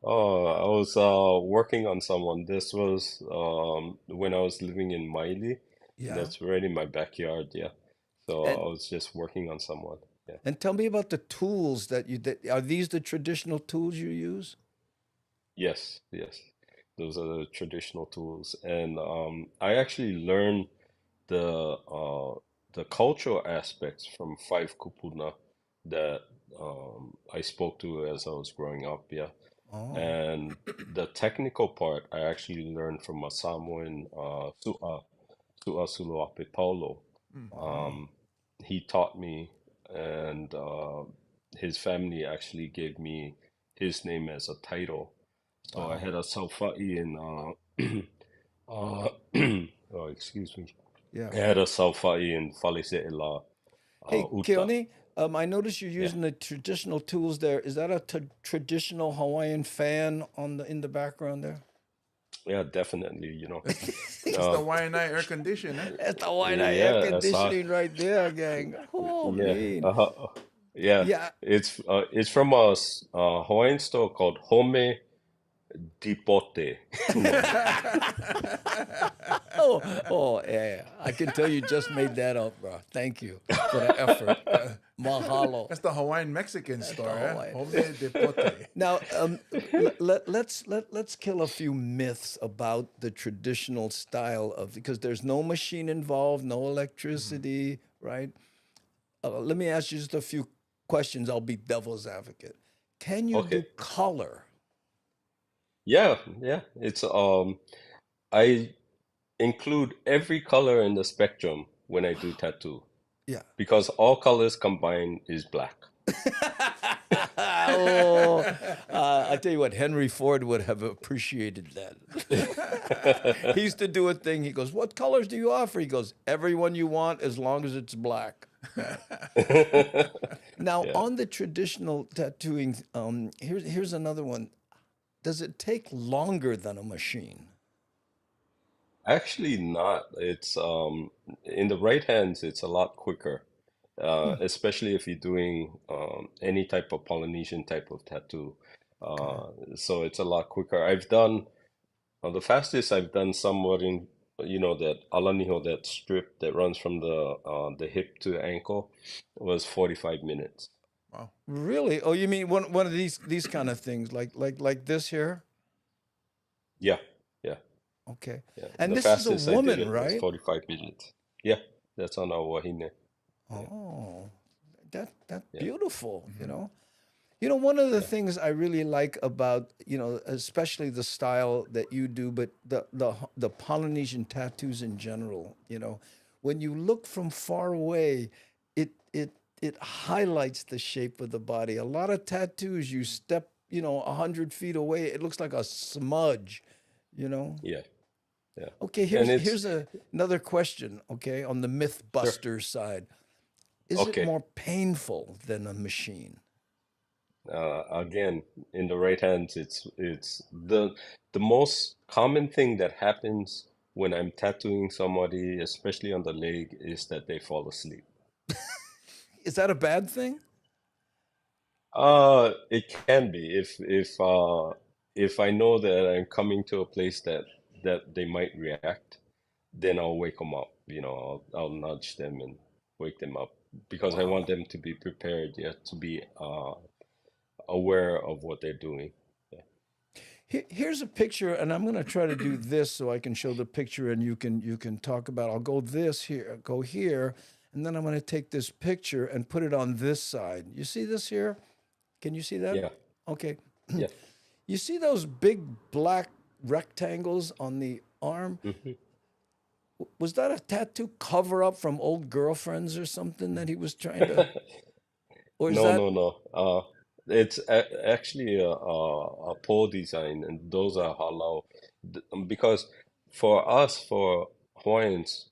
S4: Oh, I was working on someone. This was when I was living in Miley.
S2: Yeah.
S4: That's right in my backyard. Yeah. So
S2: And
S4: I was just working on someone. Yeah.
S2: and tell me about the tools that are these the traditional tools you use?
S4: Yes. Yes. Those are the traditional tools, and I actually learned the uh, the cultural aspects from five kupuna that I spoke to as I was growing up. Yeah.
S2: Oh,
S4: And the technical part I actually learned from a Samoan Su'a Suluape Paulo.
S2: Wow.
S4: He taught me, and his family actually gave me his name as a title. So I
S2: Wow.
S4: had a Salfa'i in oh, excuse me.
S2: Yeah.
S4: I had a Salfa'i in Falise'ela
S2: Hey,
S4: Uta.
S2: Keone, I noticed you're
S4: Yeah,
S2: using the traditional tools there. Is that a traditional Hawaiian fan in the background there?
S4: yeah, definitely, you know.
S3: That's the
S4: Uh,
S3: YNI air conditioner.
S2: That's the Hawaiian air
S4: yeah,
S2: conditioning right there, gang. Oh
S4: yeah,
S2: man.
S4: uh, yeah.
S2: Yeah.
S4: It's from a Hawaiian store called Home Dipote. No,
S2: Oh, oh, yeah. I can tell you just made that up, bro. Thank you for the effort. Mahalo.
S3: That's the Hawaiian Mexican
S2: That's the
S3: store, eh?
S2: Hawaiian.
S3: Home de pote.
S2: Now, let's kill a few myths about the traditional style of because there's no machine involved, no electricity, right? Let me ask you just a few questions. I'll be devil's advocate. Can you
S4: okay.
S2: do color?
S4: Yeah, yeah. It's I include every color in the spectrum when I do tattoo
S2: Yeah.
S4: because all colors combined is black.
S2: Oh, I tell you what, Henry Ford would have appreciated that. He used to do a thing. He goes, "What colors do you offer?" He goes, "Everyone you want, as long as it's black." Now,
S4: Yeah.
S2: on the traditional tattooing, here's another one. Does it take longer than a machine?
S4: Actually not. It's in the right hands it's a lot quicker. Especially if you're doing any type of Polynesian type of tattoo.
S2: Okay.
S4: So it's a lot quicker. I've done the fastest I've done somewhat in that alaniho, that strip that runs from the hip to ankle was 45 minutes.
S3: Wow.
S2: Really? Oh, you mean one of these kind of things, like this here?
S4: Yeah, yeah,
S2: Okay.
S4: yeah.
S2: And
S4: The
S2: this is a
S4: fastest I did
S2: woman,
S4: it was
S2: right?
S4: 45 minutes. Yeah, that's on our wahine. Yeah,
S2: Oh, that's
S4: yeah,
S2: beautiful, you
S3: Hmm.
S2: know. You know, one of the
S4: yeah.
S2: things I really like about, especially the style that you do, but the Polynesian tattoos in general, when you look from far away, it highlights the shape of the body. A lot of tattoos, you step, 100 feet away, it looks like a smudge, you know.
S4: Yeah, yeah.
S2: Okay,
S4: And it's
S2: here's another question, okay, on the
S4: sure.
S2: MythBuster side. Is it
S4: Okay.
S2: more painful than a machine?
S4: Again, in the right hands, it's the most common thing that happens when I'm tattooing somebody, especially on the leg, is that they fall asleep.
S2: Is that a bad thing?
S4: It can be if I know that I'm coming to a place that they might react, then I'll wake them up. I'll nudge them and wake them up because I want
S2: Wow.
S4: them to be prepared, yeah, to be aware of what they're doing. Yeah.
S2: Here's a picture, and I'm going to try to do this so I can show the picture, and you can talk about. I'll go this here, go here, and then I'm going to take this picture and put it on this side. You see this here? Can you see that?
S4: Yeah.
S2: Okay.
S4: Yeah.
S2: You see those big black rectangles on the arm?
S4: Mhm.
S2: Was that a tattoo cover up from old girlfriends or something that he was trying to, or is
S4: No,
S2: that
S4: no, no. It's actually a pole design, and those are halal. Because for us, for Hawaiians,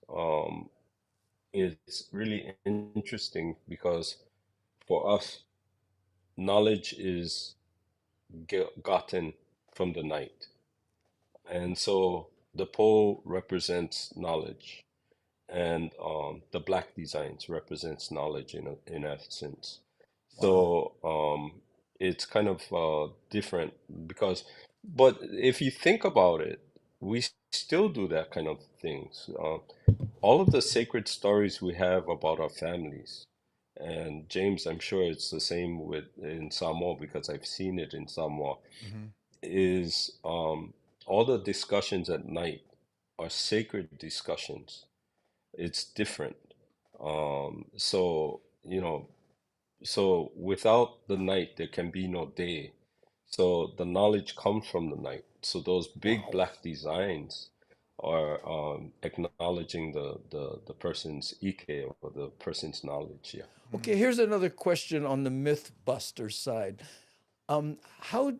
S4: it's really interesting because for us, knowledge is gotten from the night, and so the pole represents knowledge, and the black designs represents knowledge in essence.
S2: wow?
S4: So it's kind of different because, but if you think about it, we still do that kind of things. All of the sacred stories we have about our families, and James, I'm sure it's the same with in Samoa because I've seen it in Samoa,
S3: Hmm.
S4: is all the discussions at night are sacred discussions. It's different. So without the night, there can be no day. So the knowledge comes from the night. So those big
S2: Wow.
S4: black designs, are acknowledging the person's ike or the person's knowledge. Yeah.
S2: Okay, here's another question on the Mythbuster side. How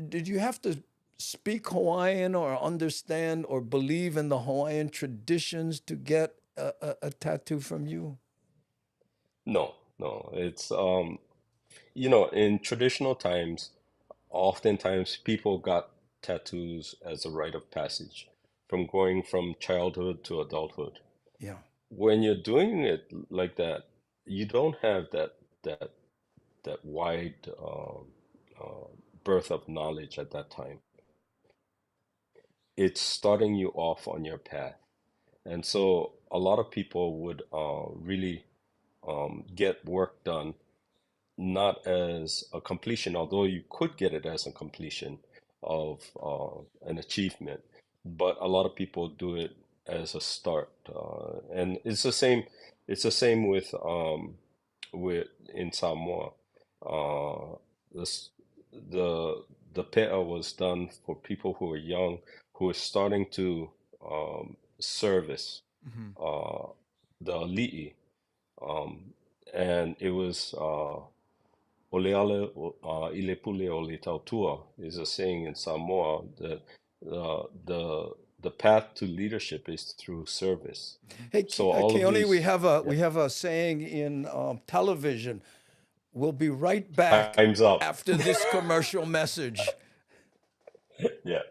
S2: did you have to speak Hawaiian or understand or believe in the Hawaiian traditions to get a tattoo from you?
S4: No, no. It's in traditional times, oftentimes people got tattoos as a rite of passage from going from childhood to adulthood.
S2: Yeah.
S4: When you're doing it like that, you don't have that that wide uh, birth of knowledge at that time. It's starting you off on your path. And so a lot of people would really get work done not as a completion, although you could get it as a completion of an achievement, but a lot of people do it as a start, and it's the same. It's the same with in Samoa. This the the pe'a was done for people who are young, who are starting to service
S3: Hmm.
S4: uh, the ali'i, um, and it was. Oleale ilepule ole tautua is a saying in Samoa that the path to leadership is through service.
S2: Hey,
S4: So all of
S2: Keone,
S4: these,
S2: we have a saying in television. We'll be right back
S4: time's up.
S2: after this commercial message.
S4: Yeah.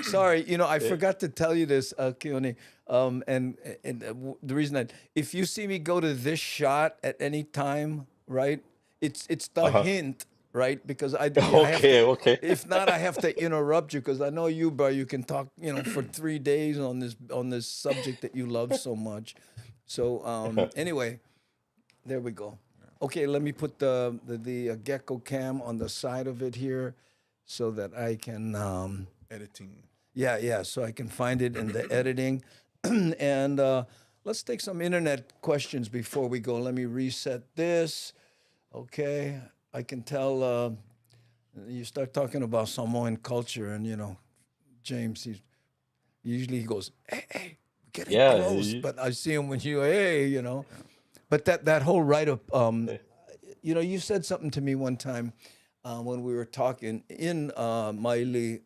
S2: Sorry, I
S4: Eh,
S2: forgot to tell you this, Keone. The reason that if you see me go to this shot at any time, right? It's the
S4: uh-huh.
S2: hint, right? Because I have to.
S4: Okay, okay.
S2: If not, I have to interrupt you because I know you, bro. You can talk, for 3 days on this subject that you love so much. So anyway, there we go. Okay, let me put the gecko cam on the side of it here, so that I can.
S3: Editing.
S2: Yeah, yeah. So I can find it in the editing. And let's take some internet questions before we go. Let me reset this. Okay. I can tell you start talking about Samoan culture, and James, he goes, hey, we're getting
S4: Yeah.
S2: close. But I see him when hey. But that whole right of you said something to me one time when we were talking in Maile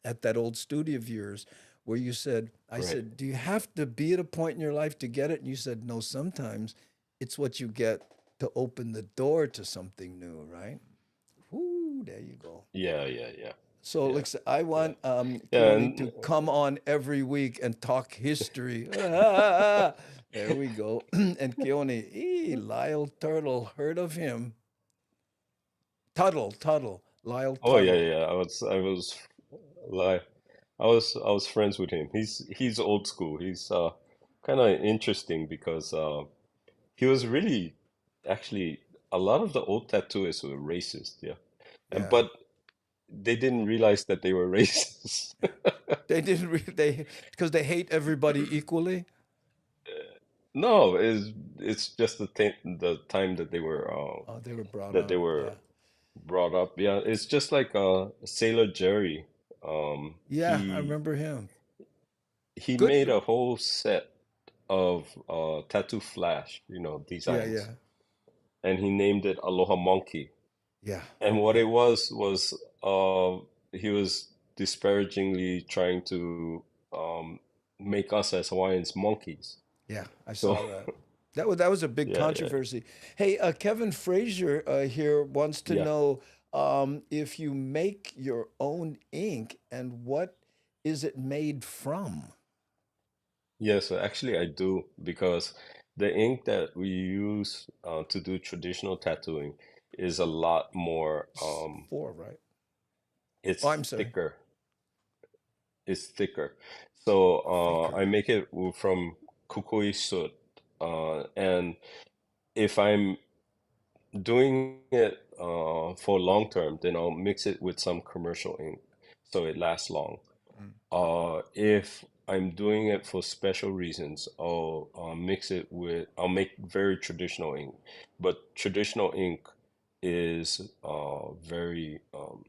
S2: at that old studio of yours, where you said, I
S4: Right.
S2: said, do you have to be at a point in your life to get it? And you said, no, sometimes it's what you get to open the door to something new, right? Woo, there you go.
S4: Yeah, yeah, yeah,
S2: So,
S4: yeah,
S2: listen, I
S4: yeah,
S2: want
S4: yeah,
S2: Keone
S4: and
S2: to come on every week and talk history. There we go. And Keone, Lyle Turtle, heard of him? Tuttle, Lyle
S4: oh yeah,
S2: Tuttle.
S4: yeah. Like I was friends with him. He's old school. He's kind of interesting because he was really actually a lot of the old tattooists were racist, yeah. And
S2: Yeah.
S4: but they didn't realize that they were racist.
S2: They didn't they because they hate everybody equally.
S4: No, it's just the time
S2: Oh, they were brought
S4: that they
S2: up.
S4: were
S2: Yeah.
S4: brought up. Yeah, it's just like Sailor Jerry.
S2: Yeah, I remember him.
S4: He
S2: Good.
S4: made a whole set of tattoo flash,
S2: Yeah,
S4: designs,
S2: yeah.
S4: and he named it Aloha Monkey.
S2: Yeah.
S4: And what
S2: Yeah.
S4: it was he was disparagingly trying to make us as Hawaiians monkeys.
S2: Yeah, I
S4: So
S2: saw that. That was a big
S4: yeah, yeah,
S2: controversy. Hey, Kevin Frazier here wants to
S4: yeah.
S2: know if you make your own ink and what is it made from?
S4: Yeah, so actually I do because the ink that we use to do traditional tattooing is a lot more
S2: Four, right? Oh,
S4: it's
S2: I'm sorry.
S4: thicker. It's thicker. So
S2: Thicker.
S4: I make it from kukui soot. And if I'm doing it for long term, then I'll mix it with some commercial ink so it lasts long.
S3: Mm.
S4: If I'm doing it for special reasons, I'll make very traditional ink. But traditional ink is very
S2: Wow.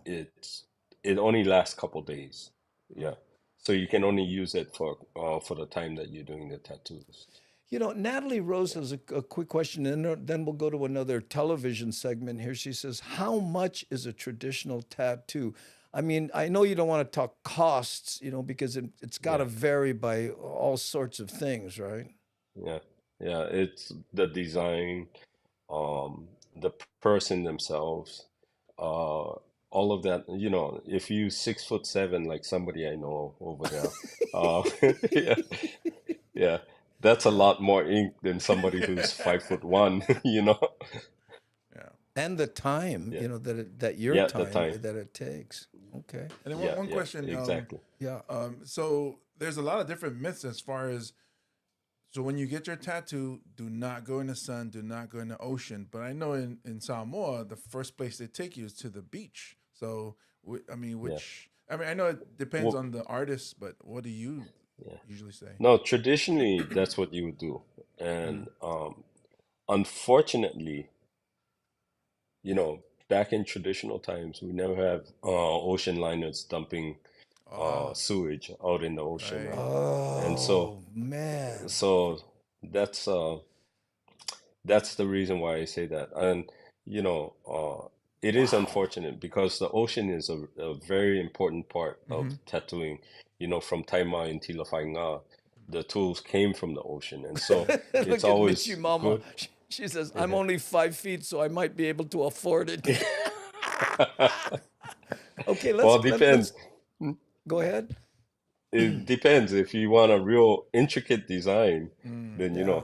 S4: it's it only lasts couple days. Yeah. So you can only use it for the time that you're doing the tattoos.
S2: You know, Natalie Rose
S4: Yeah.
S2: has a quick question, and then we'll go to another television segment here. She says, "How much is a traditional tattoo?" I mean, I know you don't want to talk costs, because it's got to
S4: Yeah.
S2: vary by all sorts of things, right?
S4: Yeah. Yeah. It's the design, the person themselves, uh, all of that. If you 6'7" like somebody I know over there, uh, yeah, yeah, that's a
S2: Yeah.
S4: lot more ink than somebody who's 5'1", you know?
S3: Yeah.
S2: And the time,
S4: Yeah,
S2: that your
S4: yeah, the
S2: time
S4: time.
S2: that it takes. Okay.
S3: And then one,
S4: Yeah,
S3: one
S4: yeah,
S3: question.
S4: exactly.
S2: Yeah.
S3: So there's a lot of different myths as far as, so when you get your tattoo, do not go in the sun, do not go in the ocean. But I know in Samoa, the first place they take you is to the beach. So
S4: Yeah.
S3: I mean, I know it depends
S4: Well,
S3: on the artist, but what do you
S4: yeah.
S3: usually say?
S4: No, traditionally, that's what you would do.
S3: Mm.
S4: And unfortunately, you know, back in traditional times, we never have ocean liners dumping
S3: Ah,
S4: sewage out in the ocean,
S3: right.
S4: right? And so,
S2: Oh man.
S4: so that's uh, that's the reason why I say that. And it is
S2: Wow.
S4: unfortunate because the ocean is a very important part of
S3: Mm-hmm.
S4: tattooing. From Taima and Tila Whainga, the tools came from the ocean, and so it's
S2: Look at Michi
S4: always
S2: Mama.
S4: good.
S2: She says, "I'm only 5 feet, so I might be able to afford it." Okay,
S4: Well,
S2: let's
S4: it
S2: let,
S4: depends.
S2: let's go ahead.
S4: It depends. If you want a real intricate design,
S3: Mm.
S4: then
S2: Yeah.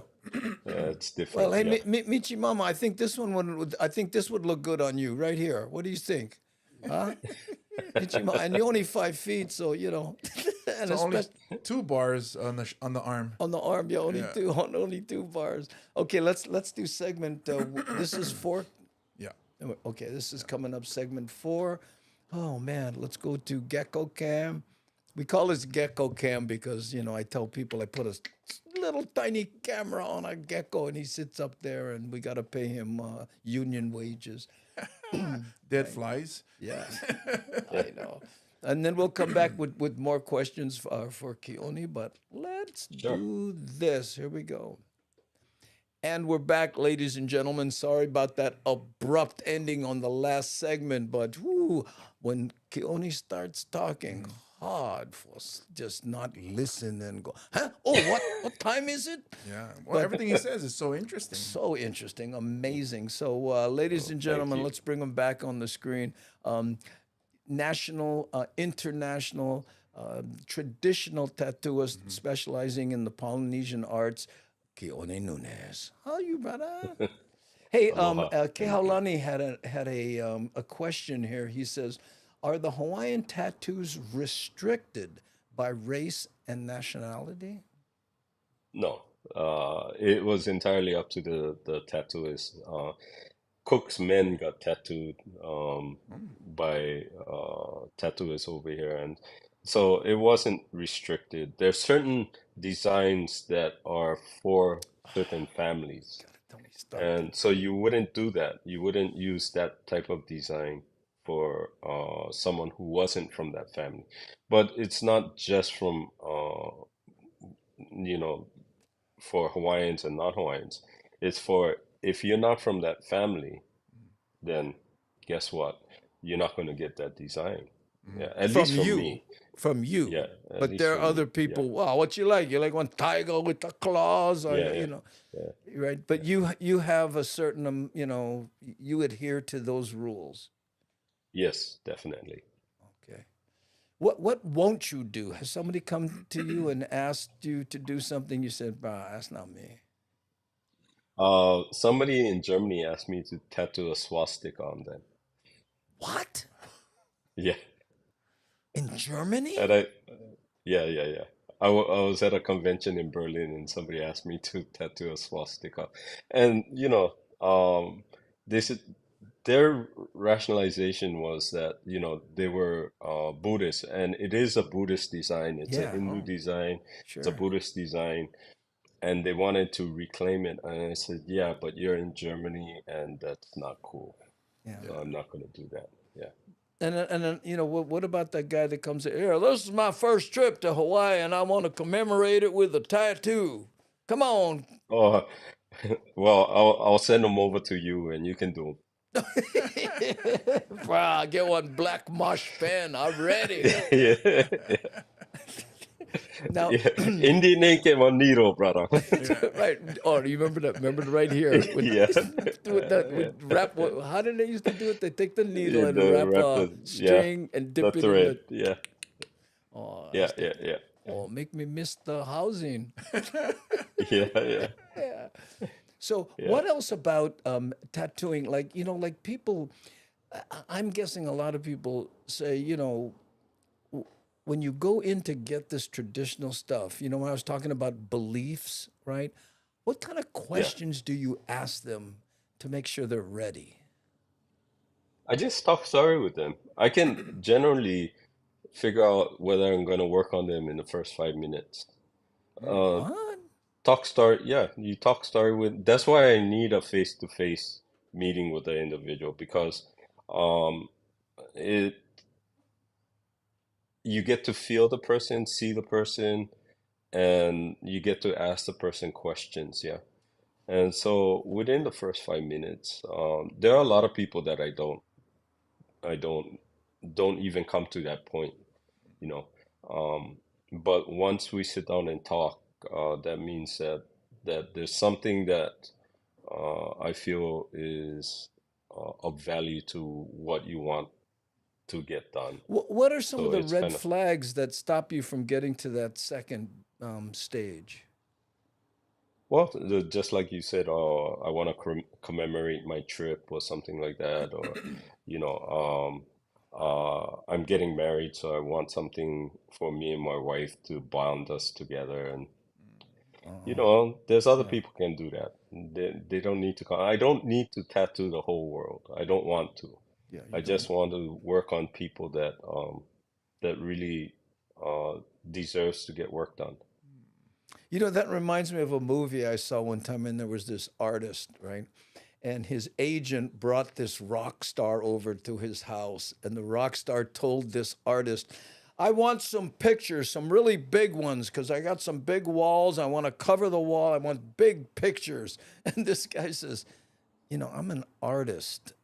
S4: it's
S2: Well,
S4: different.
S2: hey,
S4: Yeah.
S2: Michi Mama, I think this one I think this would look good on you right here. What do you think? Huh? Michi Mama, and you're only 5 feet, so and
S3: So only
S2: especially
S3: 2 bars on on the arm.
S2: on the arm, yeah, only
S3: Yeah.
S2: two, only 2 bars. Okay, let's do segment. This is four.
S3: Yeah.
S2: Okay, this is coming up segment 4. Oh man, let's go to Gecko Cam. We call this Gecko Cam because I tell people I put a little tiny camera on a gecko and he sits up there and we got to pay him union wages.
S3: Dead flies.
S2: Yeah,
S4: Yeah.
S2: I know. And then we'll come back with more questions for Keone, but let's
S4: Sure.
S2: do this. Here we go. And we're back, ladies and gentlemen. Sorry about that abrupt ending on the last segment, but when Keone starts talking hard for just not listen and go, huh? Oh, what time is it?
S3: Yeah. Well,
S2: But
S3: everything he says is so interesting.
S2: so interesting, amazing. So, ladies and
S4: Thank
S2: gentlemen,
S4: you.
S2: let's bring them back on the screen. National, international, traditional tattooist specializing in the Polynesian arts, Keone Nunes. How are you, brother? Hey,
S4: Aloha. Thank you.
S2: Kehaulani had a question here. He says, "Are the Hawaiian tattoos restricted by race and nationality?"
S4: No, it was entirely up to the tattooist. Cook's men got tattooed
S3: Mm.
S4: by tattooists over here, and so it wasn't restricted. There's certain designs that are for certain families,
S2: Don't me start.
S4: and so you wouldn't do that. You wouldn't use that type of design for someone who wasn't from that family. But it's not just from you know for Hawaiians and not Hawaiians. It's for if you're not from that family, then guess what? You're not going to get that design.
S3: Mm.
S4: Yeah, at
S2: From
S4: least for
S2: you,
S4: me.
S2: from you.
S4: Yeah, at
S2: But
S4: least
S2: there
S4: for
S2: are
S4: me.
S2: other
S4: Yeah,
S2: people. Wow, what you like? You like one tiger with the claws, or
S4: yeah, yeah, yeah,
S2: right? But you have a certain, you adhere to those rules.
S4: yes, definitely.
S2: Okay. What won't you do? Has somebody come to you and asked you to do something? You said, "Bah, that's not me."
S4: Somebody in Germany asked me to tattoo a swastika on them.
S2: What?
S4: Yeah,
S2: In Germany?
S4: and yeah, yeah, yeah. I was at a convention in Berlin and somebody asked me to tattoo a swastika. And, this is their rationalization was that, they were Buddhist and it is a Buddhist design. It's a
S2: Yeah.
S4: Hindu
S2: Oh,
S4: design. It's a
S2: sure.
S4: Buddhist design. and they wanted to reclaim it. And I said, yeah, but you're in Germany and that's not cool.
S2: Yeah.
S4: So I'm not going to do that. Yeah.
S2: And then, what about that guy that comes here? This is my first trip to Hawaii, and I want to commemorate it with a tattoo. Come on.
S4: Oh, well, I'll send them over to you and you can do
S2: Wow, get one black mosh pen. I'm ready.
S4: them. Yeah.
S2: Now,
S4: Yeah. Indian ink and Manito, brother.
S2: right. Oh, do you remember that? Remember right here with,
S4: Yeah.
S2: with that with wrap. How did they used to do it? They take the needle
S4: Yeah,
S2: and
S4: the
S2: wrap a
S4: rapper, yeah,
S2: string and
S4: the
S2: dip it in
S4: thread,
S2: the.
S4: yeah,
S2: Oh,
S4: yeah, yeah, yeah,
S2: oh, make me miss the housing.
S4: yeah, yeah,
S2: Yeah. So,
S4: yeah,
S2: what else about tattooing? Like, like people, I'm guessing a lot of people say, when you go in to get this traditional stuff, when I was talking about beliefs, right? What kind of
S4: yeah.
S2: questions do you ask them to make sure they're ready?
S4: I just talk story with them. I can generally figure out whether I'm gonna work on them in the first 5 minutes. Uh,
S2: What?
S4: talk story, yeah, you talk story with. That's why I need a face-to-face meeting with the individual because um, it you get to feel the person, see the person, and you get to ask the person questions. Yeah. And so within the first 5 minutes, there are a lot of people that I don't even come to that point, you know. Um, but once we sit down and talk, that means that there's something that I feel is of value to what you want to get done.
S2: What are some of
S4: So
S2: the
S4: it's
S2: red
S4: kind of,
S2: flags that stop you from getting to that second stage?
S4: well, just like you said, I want to commemorate my trip or something like that, or you know, I'm getting married, so I want something for me and my wife to bond us together. And
S2: Uh-huh.
S4: there's other
S2: Yeah.
S4: people can do that. They don't need to come. I don't need to tattoo the whole world. I don't want to.
S2: Yeah, you
S4: I
S2: don't.
S4: just want to work on people that really deserves to get work done.
S2: That reminds me of a movie I saw one time, and there was this artist, right? And his agent brought this rock star over to his house, and the rock star told this artist, I want some pictures, some really big ones, because I got some big walls. I want to cover the wall. I want big pictures. And this guy says, I'm an artist,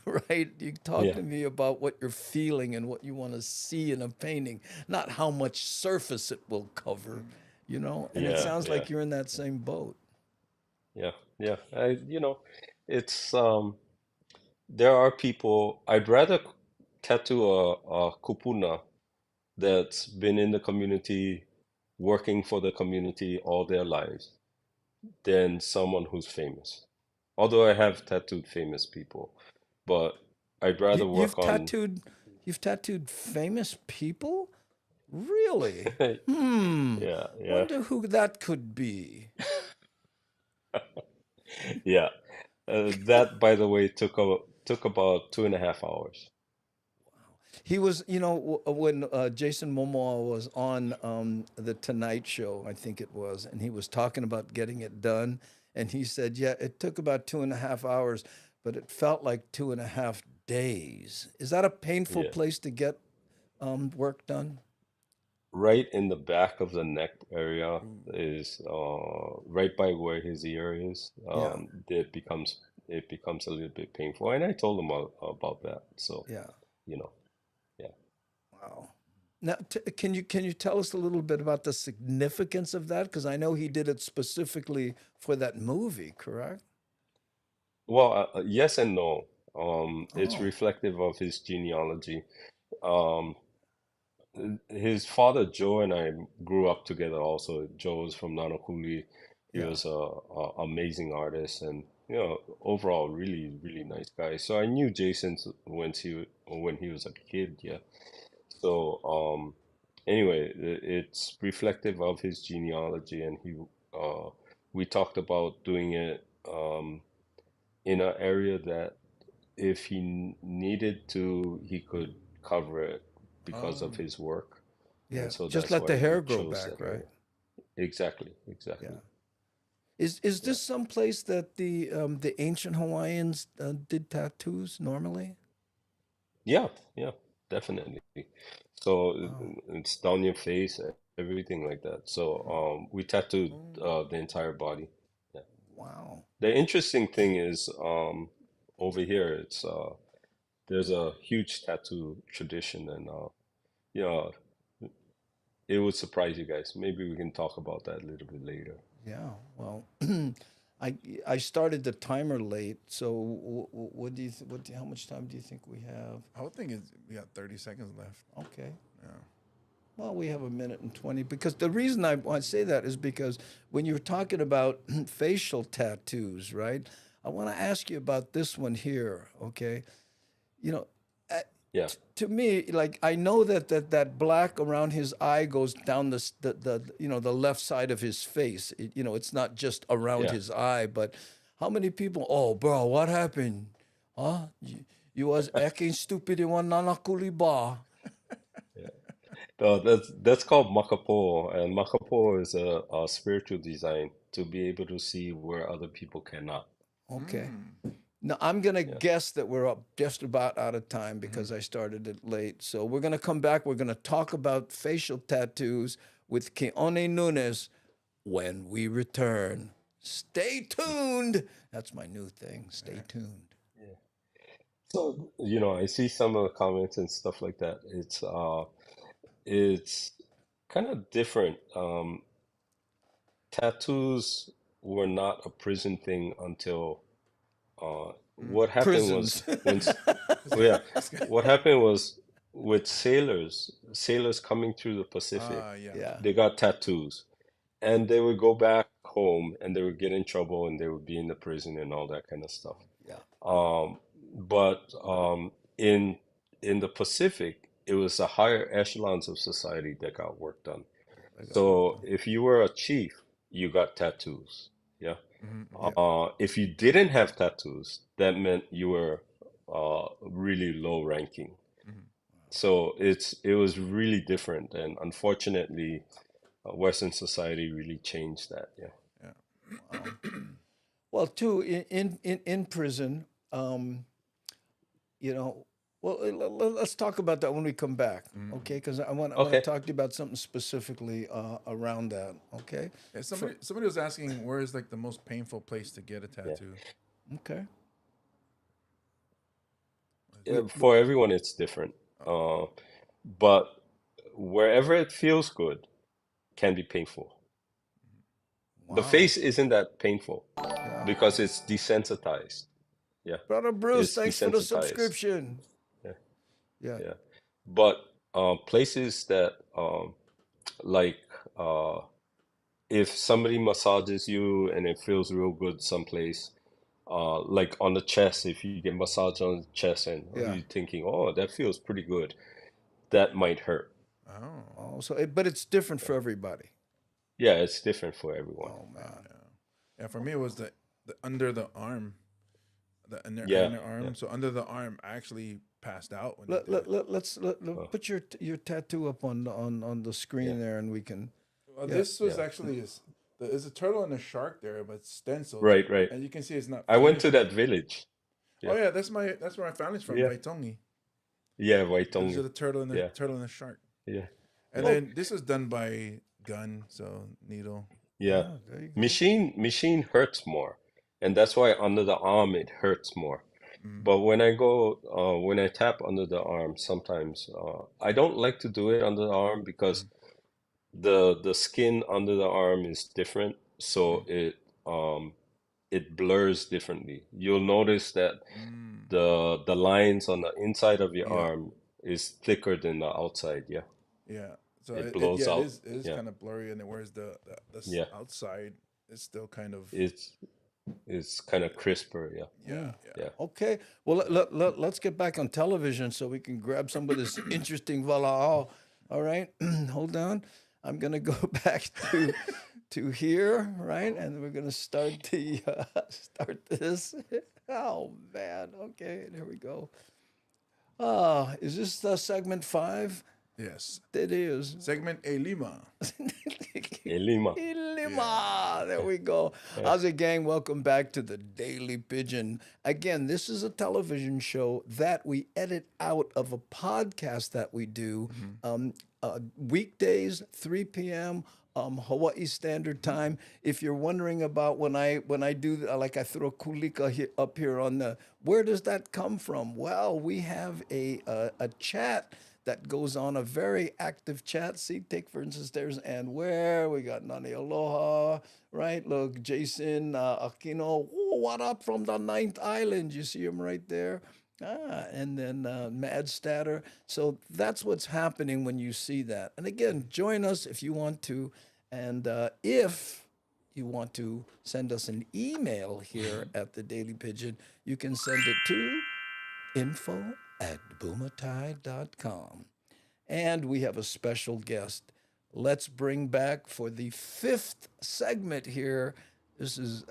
S2: right? You talk
S4: Yeah,
S2: to me about what you're feeling and what you want to see in a painting, not how much surface it will cover, And it
S4: yeah,
S2: sounds
S4: yeah.
S2: like you're in that same boat.
S4: Yeah, yeah. It's there are people I'd rather tattoo a kupuna that's been in the community, working for the community all their lives than someone who's famous. Although I have tattooed famous people, but I'd rather
S2: You,
S4: work
S2: you've
S4: on
S2: tattooed, you've tattooed famous people? Really?
S4: yeah, yeah,
S2: Wonder who that could be.
S4: yeah. That, by the way, took about 2.5 hours.
S2: He was, when Jason Momoa was on the Tonight Show, I think it was, and he was talking about getting it done, and he said, "Yeah, it took about 2.5 hours, but it felt like 2.5 days." Is that a painful
S4: Yeah.
S2: place to get work done?
S4: Right in the back of the neck area is right by where his ear is.
S2: Yeah,
S4: It becomes a little bit painful, and I told him about that. So,
S2: yeah.
S4: you know, yeah.
S2: Wow. Now, can you tell us a little bit about the significance of that? Because I know he did it specifically for that movie, correct?
S4: Well, yes and no. It's
S2: Oh,
S4: reflective of his genealogy. Um, his father Joe and I grew up together also. Joe was from Nanakuli. He
S2: yeah,
S4: was a amazing artist and overall really really nice guy. So I knew Jason when he was a kid, yeah. So anyway, it's reflective of his genealogy and uh we talked about doing it in an area that if he needed to, he could cover it because of
S3: Oh,
S4: his work.
S2: yeah.
S4: And so
S2: Just
S4: that's
S2: let the
S4: why we
S2: hair grow
S4: chose
S2: back,
S4: that
S2: right?
S4: area. Exactly, exactly.
S2: Yeah. Is this some place that the ancient Hawaiians did tattoos normally?
S4: Yeah, yeah, definitely. So
S2: Wow.
S4: it's down your face, everything like that. So we tattooed the entire body. Yeah.
S2: Wow.
S4: The interesting thing is over here it's there's a huge tattoo tradition and you know it would surprise you guys. Maybe we can talk about that a little bit later.
S2: Yeah. Well, I I started the timer late. So what do you how much time do you think we have?
S3: I would think it's, we got 30 seconds left.
S2: Okay.
S3: Yeah.
S2: Well, we have a minute and 20 because the reason I want to say that is because when you're talking about facial tattoos, right? I want to ask you about this one here, okay? You know, uh,
S4: Yeah,
S2: to me, like I know that black around his eye goes down the left side of his face. It's not just around
S4: yeah.
S2: his eye, but how many people? Oh, bro, what happened? Huh? You was acting stupid in one nanakuli bar.
S4: That's called makapo, and makapo is a spiritual design to be able to see where other people cannot.
S2: Okay. Now I'm gonna
S4: Yeah.
S2: guess that we're up just about out of time because I started it late. So we're gonna come back. We're gonna talk about facial tattoos with Keone Nunes when we return. Stay tuned. That's my new thing. Stay tuned.
S4: So, I see some of the comments and stuff like that. It's kind of different. Tattoos were not a prison thing until what happened was
S2: Prisons.
S4: oh yeah, what happened was with sailors coming through the Pacific,
S3: Yeah.
S2: Yeah.
S4: they got tattoos and they would go back home and they would get in trouble and they would be in the prison and all that kind of stuff.
S2: Yeah.
S4: But in the Pacific, it was the higher echelons of society that got work done.
S2: I got work
S4: So
S2: done.
S4: if you were a chief, you got tattoos. Yeah.
S3: Yeah.
S2: Yeah.
S4: If you didn't have tattoos, that meant you were really low ranking. So it was really different, and unfortunately, Western society really changed that. Yeah.
S3: Yeah.
S2: Wow. Well, too, in prison, you know, well, let's talk about that when we come back, okay? Because I want to
S4: Okay.
S2: talk to you about something specifically around that, okay?
S3: Yeah, somebody was asking where is like the most painful place to get a
S4: Yeah.
S3: tattoo.
S2: Okay.
S4: For everyone, it's different. But wherever it feels good can be painful. The
S2: Wow.
S4: face isn't that painful
S2: Yeah.
S4: because it's desensitized. Yeah.
S2: Brother Bruce,
S4: It's
S2: thanks for the
S4: desensitized.
S2: subscription.
S4: Yeah.
S2: Yeah.
S4: Yeah. But places that like uh, if somebody massages you and it feels real good someplace, like on the chest, if you get massage on the chest and
S2: Yeah.
S4: you're thinking, oh, that feels pretty good, that might hurt.
S3: Oh.
S2: Oh, but it's different for everybody.
S4: Yeah, it's different for everyone.
S2: Oh man.
S3: Yeah, for me it was the under the arm, the
S4: Yeah,
S3: inner
S4: yeah.
S3: arm. So under the arm, I actually passed out when
S2: Let,
S3: they did
S2: let,
S3: it.
S2: let, let's let, let- put your tattoo up on the screen
S4: Yeah.
S2: there, and we can.
S3: Well,
S2: Yeah.
S3: this was
S4: Yeah.
S3: actually there's a turtle and a shark there, but it's stenciled,
S4: Right, right.
S3: and you can see it's not
S4: I went to
S3: finished
S4: that
S3: yet.
S4: village.
S3: Oh
S4: Yeah.
S3: yeah, that's where my family's from,
S4: Yeah.
S3: Waitongi.
S4: Yeah,
S3: Those are
S4: Waitongi.
S3: the turtle and the
S4: Yeah.
S3: turtle and the shark.
S4: Yeah.
S3: And
S4: Yeah.
S3: then this was done by gun, so needle.
S4: Yeah.
S2: Ah, there you go.
S4: Machine hurts more. And that's why under the arm it hurts more. But when I tap under the arm, sometimes I don't like to do it under the arm because the skin under the arm is different, so it blurs differently. You'll notice that the lines on the inside of your
S3: Yeah,
S4: arm is thicker than the outside. Yeah,
S3: yeah. So
S4: it blows
S3: yeah,
S4: out.
S3: it is
S4: Yeah,
S3: kind of blurry, and then whereas
S4: yeah.
S3: outside is still kind of
S4: It's kind of crisper. Yeah,
S3: yeah.
S4: yeah.
S2: Okay. Well, let's get back on television so we can grab some of this interesting vala'au. All right. Hold on. I'm gonna go back to here, right? And we're gonna start this. Oh man. Okay. There we go. Is this segment 5?
S3: Yes.
S2: It is.
S3: Segment A Lima.
S4: Elima.
S3: Yeah.
S2: Ilima. There we go. How's it, gang? Welcome back to the Daily Pigeon. Again, this is a television show that we edit out of a podcast that we do weekdays, 3 p.m. Hawaii Standard Time. If you're wondering about when I do like I throw kulika up here on the, where does that come from? Well, we have a chat that goes on, a very active chat. See, take for instance, there's and where we got Nani Aloha, right? Look, Jason Aquino, oh, what up from the Ninth Island? You see him right there. And then Mad Statter. So that's what's happening when you see that. And again, join us if you want to. And if you want to send us an email here at the Daily Pigeon, you can send it to info@bumatai.com. And we have a special guest. Let's bring back for the fifth segment here. This is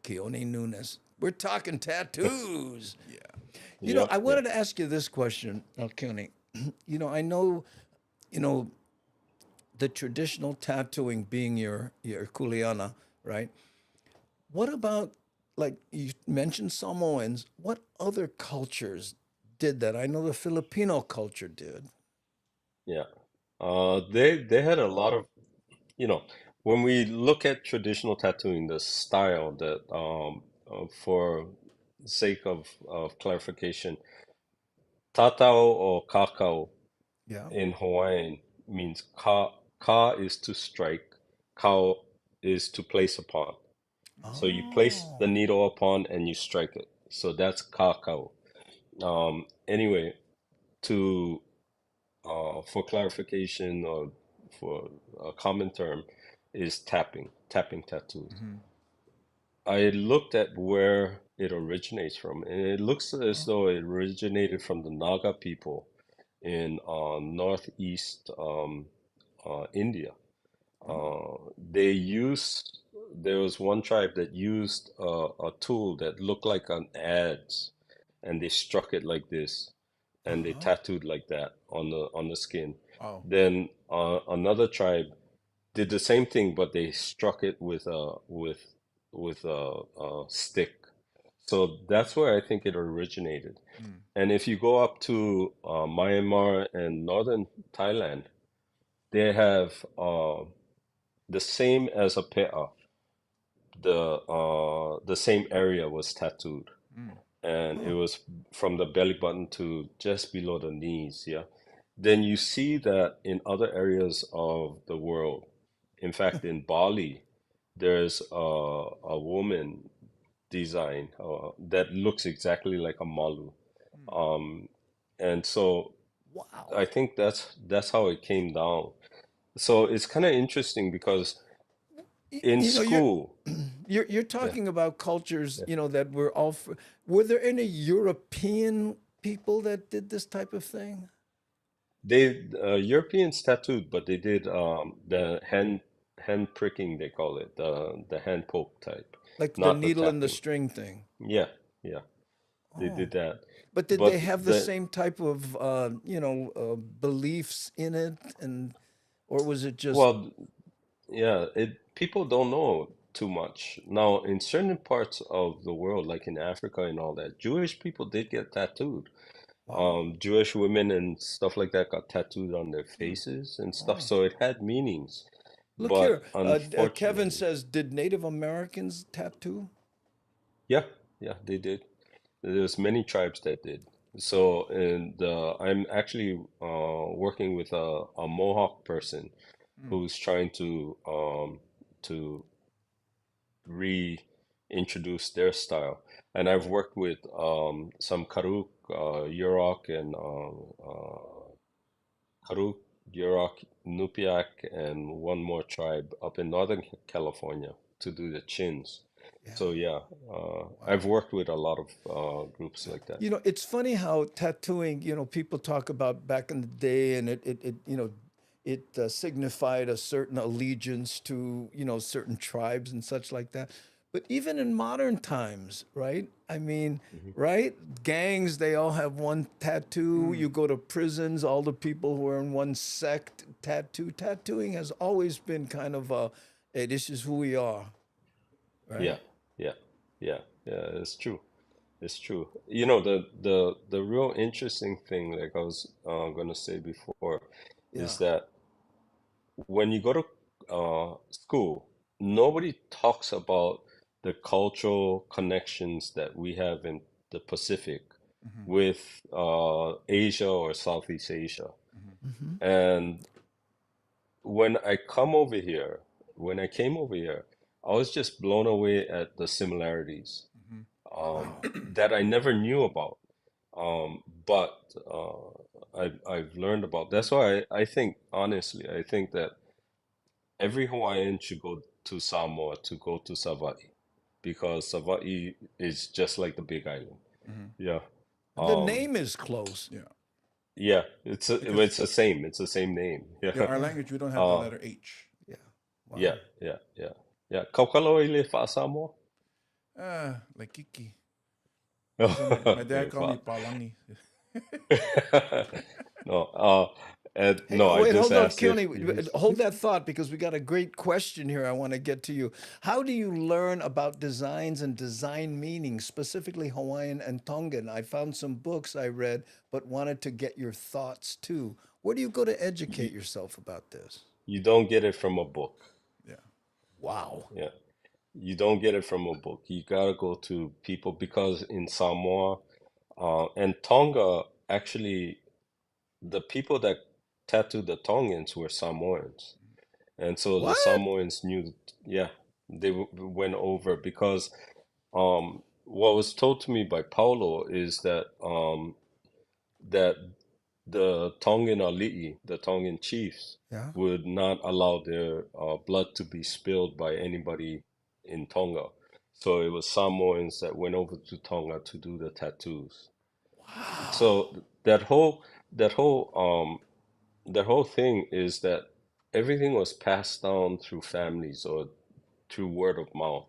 S2: Keone Nunes. We're talking tattoos.
S3: Yeah.
S2: I
S4: Yep.
S2: wanted to ask you this question, Keone. I know, you know, the traditional tattooing being your kuleana, right? What about, like you mentioned Samoans, what other cultures did that? I know the Filipino culture did.
S4: Yeah. They had a lot of, you know, when we look at traditional tattooing, the style that for sake of clarification, tatao or kakao
S2: Yeah.
S4: in Hawaiian means ka is to strike, kao is to place upon. So you place the
S2: Oh.
S4: needle upon and you strike it. So that's kakao. Anyway, to for clarification or for a common term is tapping tattoos.
S3: Hmm.
S4: I looked at where it originates from, and it looks as though it originated from the Naga people in northeast India.
S2: Oh.
S4: They used, there was one tribe that used a tool that looked like an adze, and they struck it like this, and they
S2: Uh-huh.
S4: tattooed like that on the skin.
S3: Oh.
S4: Then another tribe did the same thing, but they struck it with a stick. So that's where I think it originated.
S3: Mm.
S4: And if you go up to Myanmar and northern Thailand, they have the same as a pea. The same area was tattooed,
S3: Mm.
S4: and it
S2: Huh.
S4: was from the belly button to just below the knees. Yeah. Then you see that in other areas of the world. In fact, in Bali, there's a woman design that looks exactly like a malu.
S3: Mm.
S4: Um, and so I
S2: Wow.
S4: think that's how it came down. So it's kind of interesting because
S2: Y-
S4: in
S2: You know, you're
S4: school,
S2: you're
S4: yeah,
S2: talking about cultures,
S4: yeah,
S2: that were all. Were there any European people that did this type of thing?
S4: they Europeans tattooed, but they did the hand pricking, they call it, the hand poke type,
S2: Like the
S4: not the
S2: needle and the
S4: tapping.
S2: string thing.
S4: Yeah, yeah, they
S2: Oh.
S4: did that.
S2: But did they
S4: But
S2: have the
S4: the
S2: same type of, beliefs in it, or was it just?
S4: well, yeah, it people don't know too much. Now, in certain parts of the world, like in Africa and all that, Jewish people did get tattooed.
S2: Wow.
S4: Jewish women and stuff like that got tattooed on their
S3: Mm.
S4: faces and stuff,
S2: Oh.
S4: so it had meanings.
S2: Look here.
S4: But
S2: Kevin
S4: unfortunately,
S2: says, did Native Americans tattoo?
S4: yeah, yeah, they did. There's many tribes that did. So, and I'm actually working with a Mohawk person
S3: Mm.
S4: who's trying to reintroduce their style. And I've worked with some Karuk, Yurok, and Karuk, Yurok, Nupiak, and one more tribe up in Northern California to do the chins.
S2: Yeah.
S4: So yeah, I've
S3: Wow.
S4: worked with a lot of groups like that.
S2: It's funny how tattooing, people talk about back in the day, and it signified a certain allegiance to, certain tribes and such like that. But even in modern times, right? I mean,
S4: Mhm.
S2: right? Gangs, they all have one tattoo. You go to prisons, all the people who are in one sect tattoo. Tattooing has always been kind of a, hey, this is who we are, right?
S4: Yeah, yeah, yeah, yeah. It's true. It's true. You know, the real interesting thing, like I was gonna say before,
S2: Yeah.
S4: is that when you go to school, nobody talks about the cultural connections that we have in the Pacific
S3: Mm-hmm.
S4: with Asia or Southeast Asia.
S3: Mm-hmm.
S2: Hmm.
S4: And when I come over here, when I came over here, I was just blown away at the similarities
S3: Mm-hmm.
S2: Wow.
S4: that I never knew about. But I've learned about. That's why I think, honestly, I think that every Hawaiian should go to Samoa to go to Savaii because Savaii is just like the Big Island.
S3: Mm-hmm.
S4: Yeah.
S2: The
S4: Um,
S2: name is close.
S3: Yeah,
S4: yeah,
S3: because
S4: it's the same. It's the same name.
S3: yeah,
S4: Yeah.
S3: our
S2: Yeah.
S3: language we don't have the
S4: Uh,
S3: letter H.
S2: Yeah.
S4: yeah,
S2: Wow.
S4: yeah, yeah. Yeah. Kaukalo ile fa Samoa?
S3: Like Kiki. So my dad
S4: Okay,
S3: called me
S4: fa.
S3: Palangi.
S4: No, and
S2: Hey,
S4: no,
S2: oh,
S4: I
S2: wait,
S4: just
S2: hold on,
S4: asked if
S2: Keone. Hold that thought because we got a great question here I want to get to you. How do you learn about designs and design meanings, specifically Hawaiian and Tongan? I found some books I read, but wanted to get your thoughts too. Where do you go to educate
S4: you,
S2: yourself about this?
S4: you don't get it from a book.
S3: Yeah.
S2: Wow.
S4: Yeah. You don't get it from a book. You gotta go to people because in Samoa and Tonga, actually, the people that tattooed the Tongans were Samoans. And so the
S2: What?
S4: Samoans knew, yeah, they went over because what was told to me by Paulo is that the Tongan Ali'i, the Tongan chiefs,
S2: Yeah.
S4: would not allow their blood to be spilled by anybody in Tonga. So it was Samoans that went over to Tonga to do the tattoos.
S2: Wow.
S4: So that whole that whole thing is that everything was passed down through families or through word of mouth,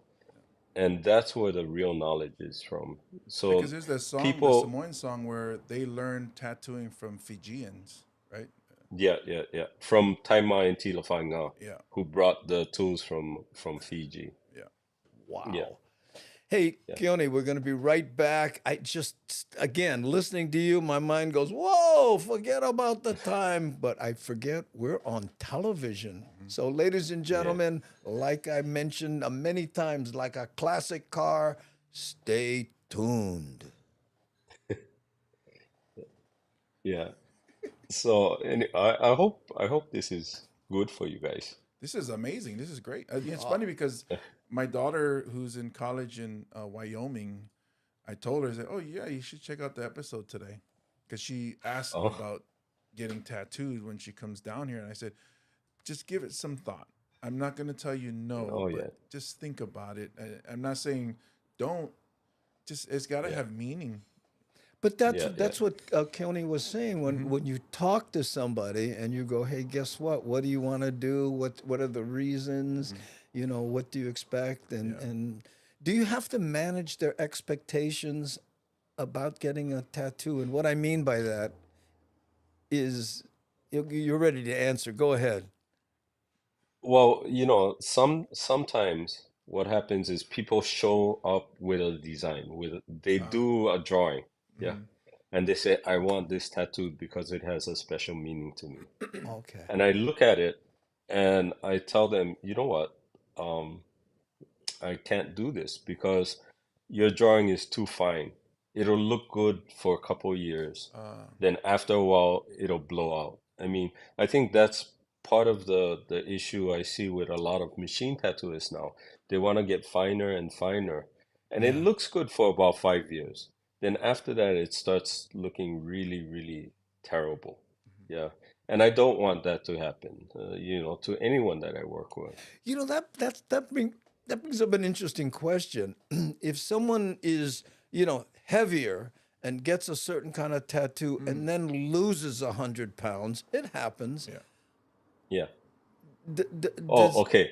S4: and that's where the real knowledge is from.
S3: Because
S4: So
S3: there's that song, the
S4: people,
S3: Samoan song, where they learned tattooing from Fijians, right?
S4: yeah, yeah, yeah, from Taima and Tilafanga,
S3: Yeah,
S4: who brought the tools from Fiji.
S3: yeah.
S4: Yeah,
S2: Wow. Hey,
S4: yeah.
S2: Keone, we're going to be right back. I just, again, listening to you, my mind goes, whoa, forget about the time. But I forget we're on television.
S3: Mm-hmm.
S2: So, ladies and
S4: Yeah,
S2: gentlemen, like I mentioned many times, like a classic car, stay tuned.
S4: yeah. So, I hope this is good for you guys.
S3: This is amazing. This is great. Yeah, it's
S2: Uh,
S3: funny because my daughter, who's in college in Wyoming, I told her, I said, "Oh yeah, you should check out the episode today," because she asked
S4: Oh,
S3: about getting tattooed when she comes down here, and I said, "Just give it some thought. I'm not going to tell you no,
S4: oh
S3: but
S4: yeah,
S3: just think about it. I'm not saying don't. Just it's got to
S4: yeah,
S3: have meaning."
S2: But
S4: yeah, yeah,
S2: that's what Keone was saying
S3: Hmm.
S2: when you talk to somebody and you go, hey, guess what? What do you want to do? What are the reasons?
S3: Hmm.
S2: You know, what do you expect?
S3: Yeah.
S2: And do you have to manage their expectations about getting a tattoo? And what I mean by that is you're ready to answer. Go ahead.
S4: Well, sometimes what happens is people show up with a design, they
S3: Uh,
S4: do a drawing, yeah,
S3: hmm.
S4: and they say, I want this tattooed because it has a special meaning to me.
S2: Okay.
S4: And I look at it and I tell them, you know what? Um, I can't do this because your drawing is too fine. It'll look good for a couple years.
S3: uh,
S4: Then after a while, it'll blow out. I mean, I think that's part of the issue I see with a lot of machine tattooists now. They want to get finer and finer, and it
S2: Yeah.
S4: looks good for about 5 years. Then after that, it starts looking really, really terrible. Yeah, and I don't want that to happen, to anyone that I work with.
S2: You know that brings up an interesting question. If someone is heavier and gets a certain kind of tattoo
S3: mm,
S2: and then loses 100 pounds, it happens.
S3: yeah.
S4: Yeah.
S2: D- d-
S4: Oh,
S2: does
S4: okay.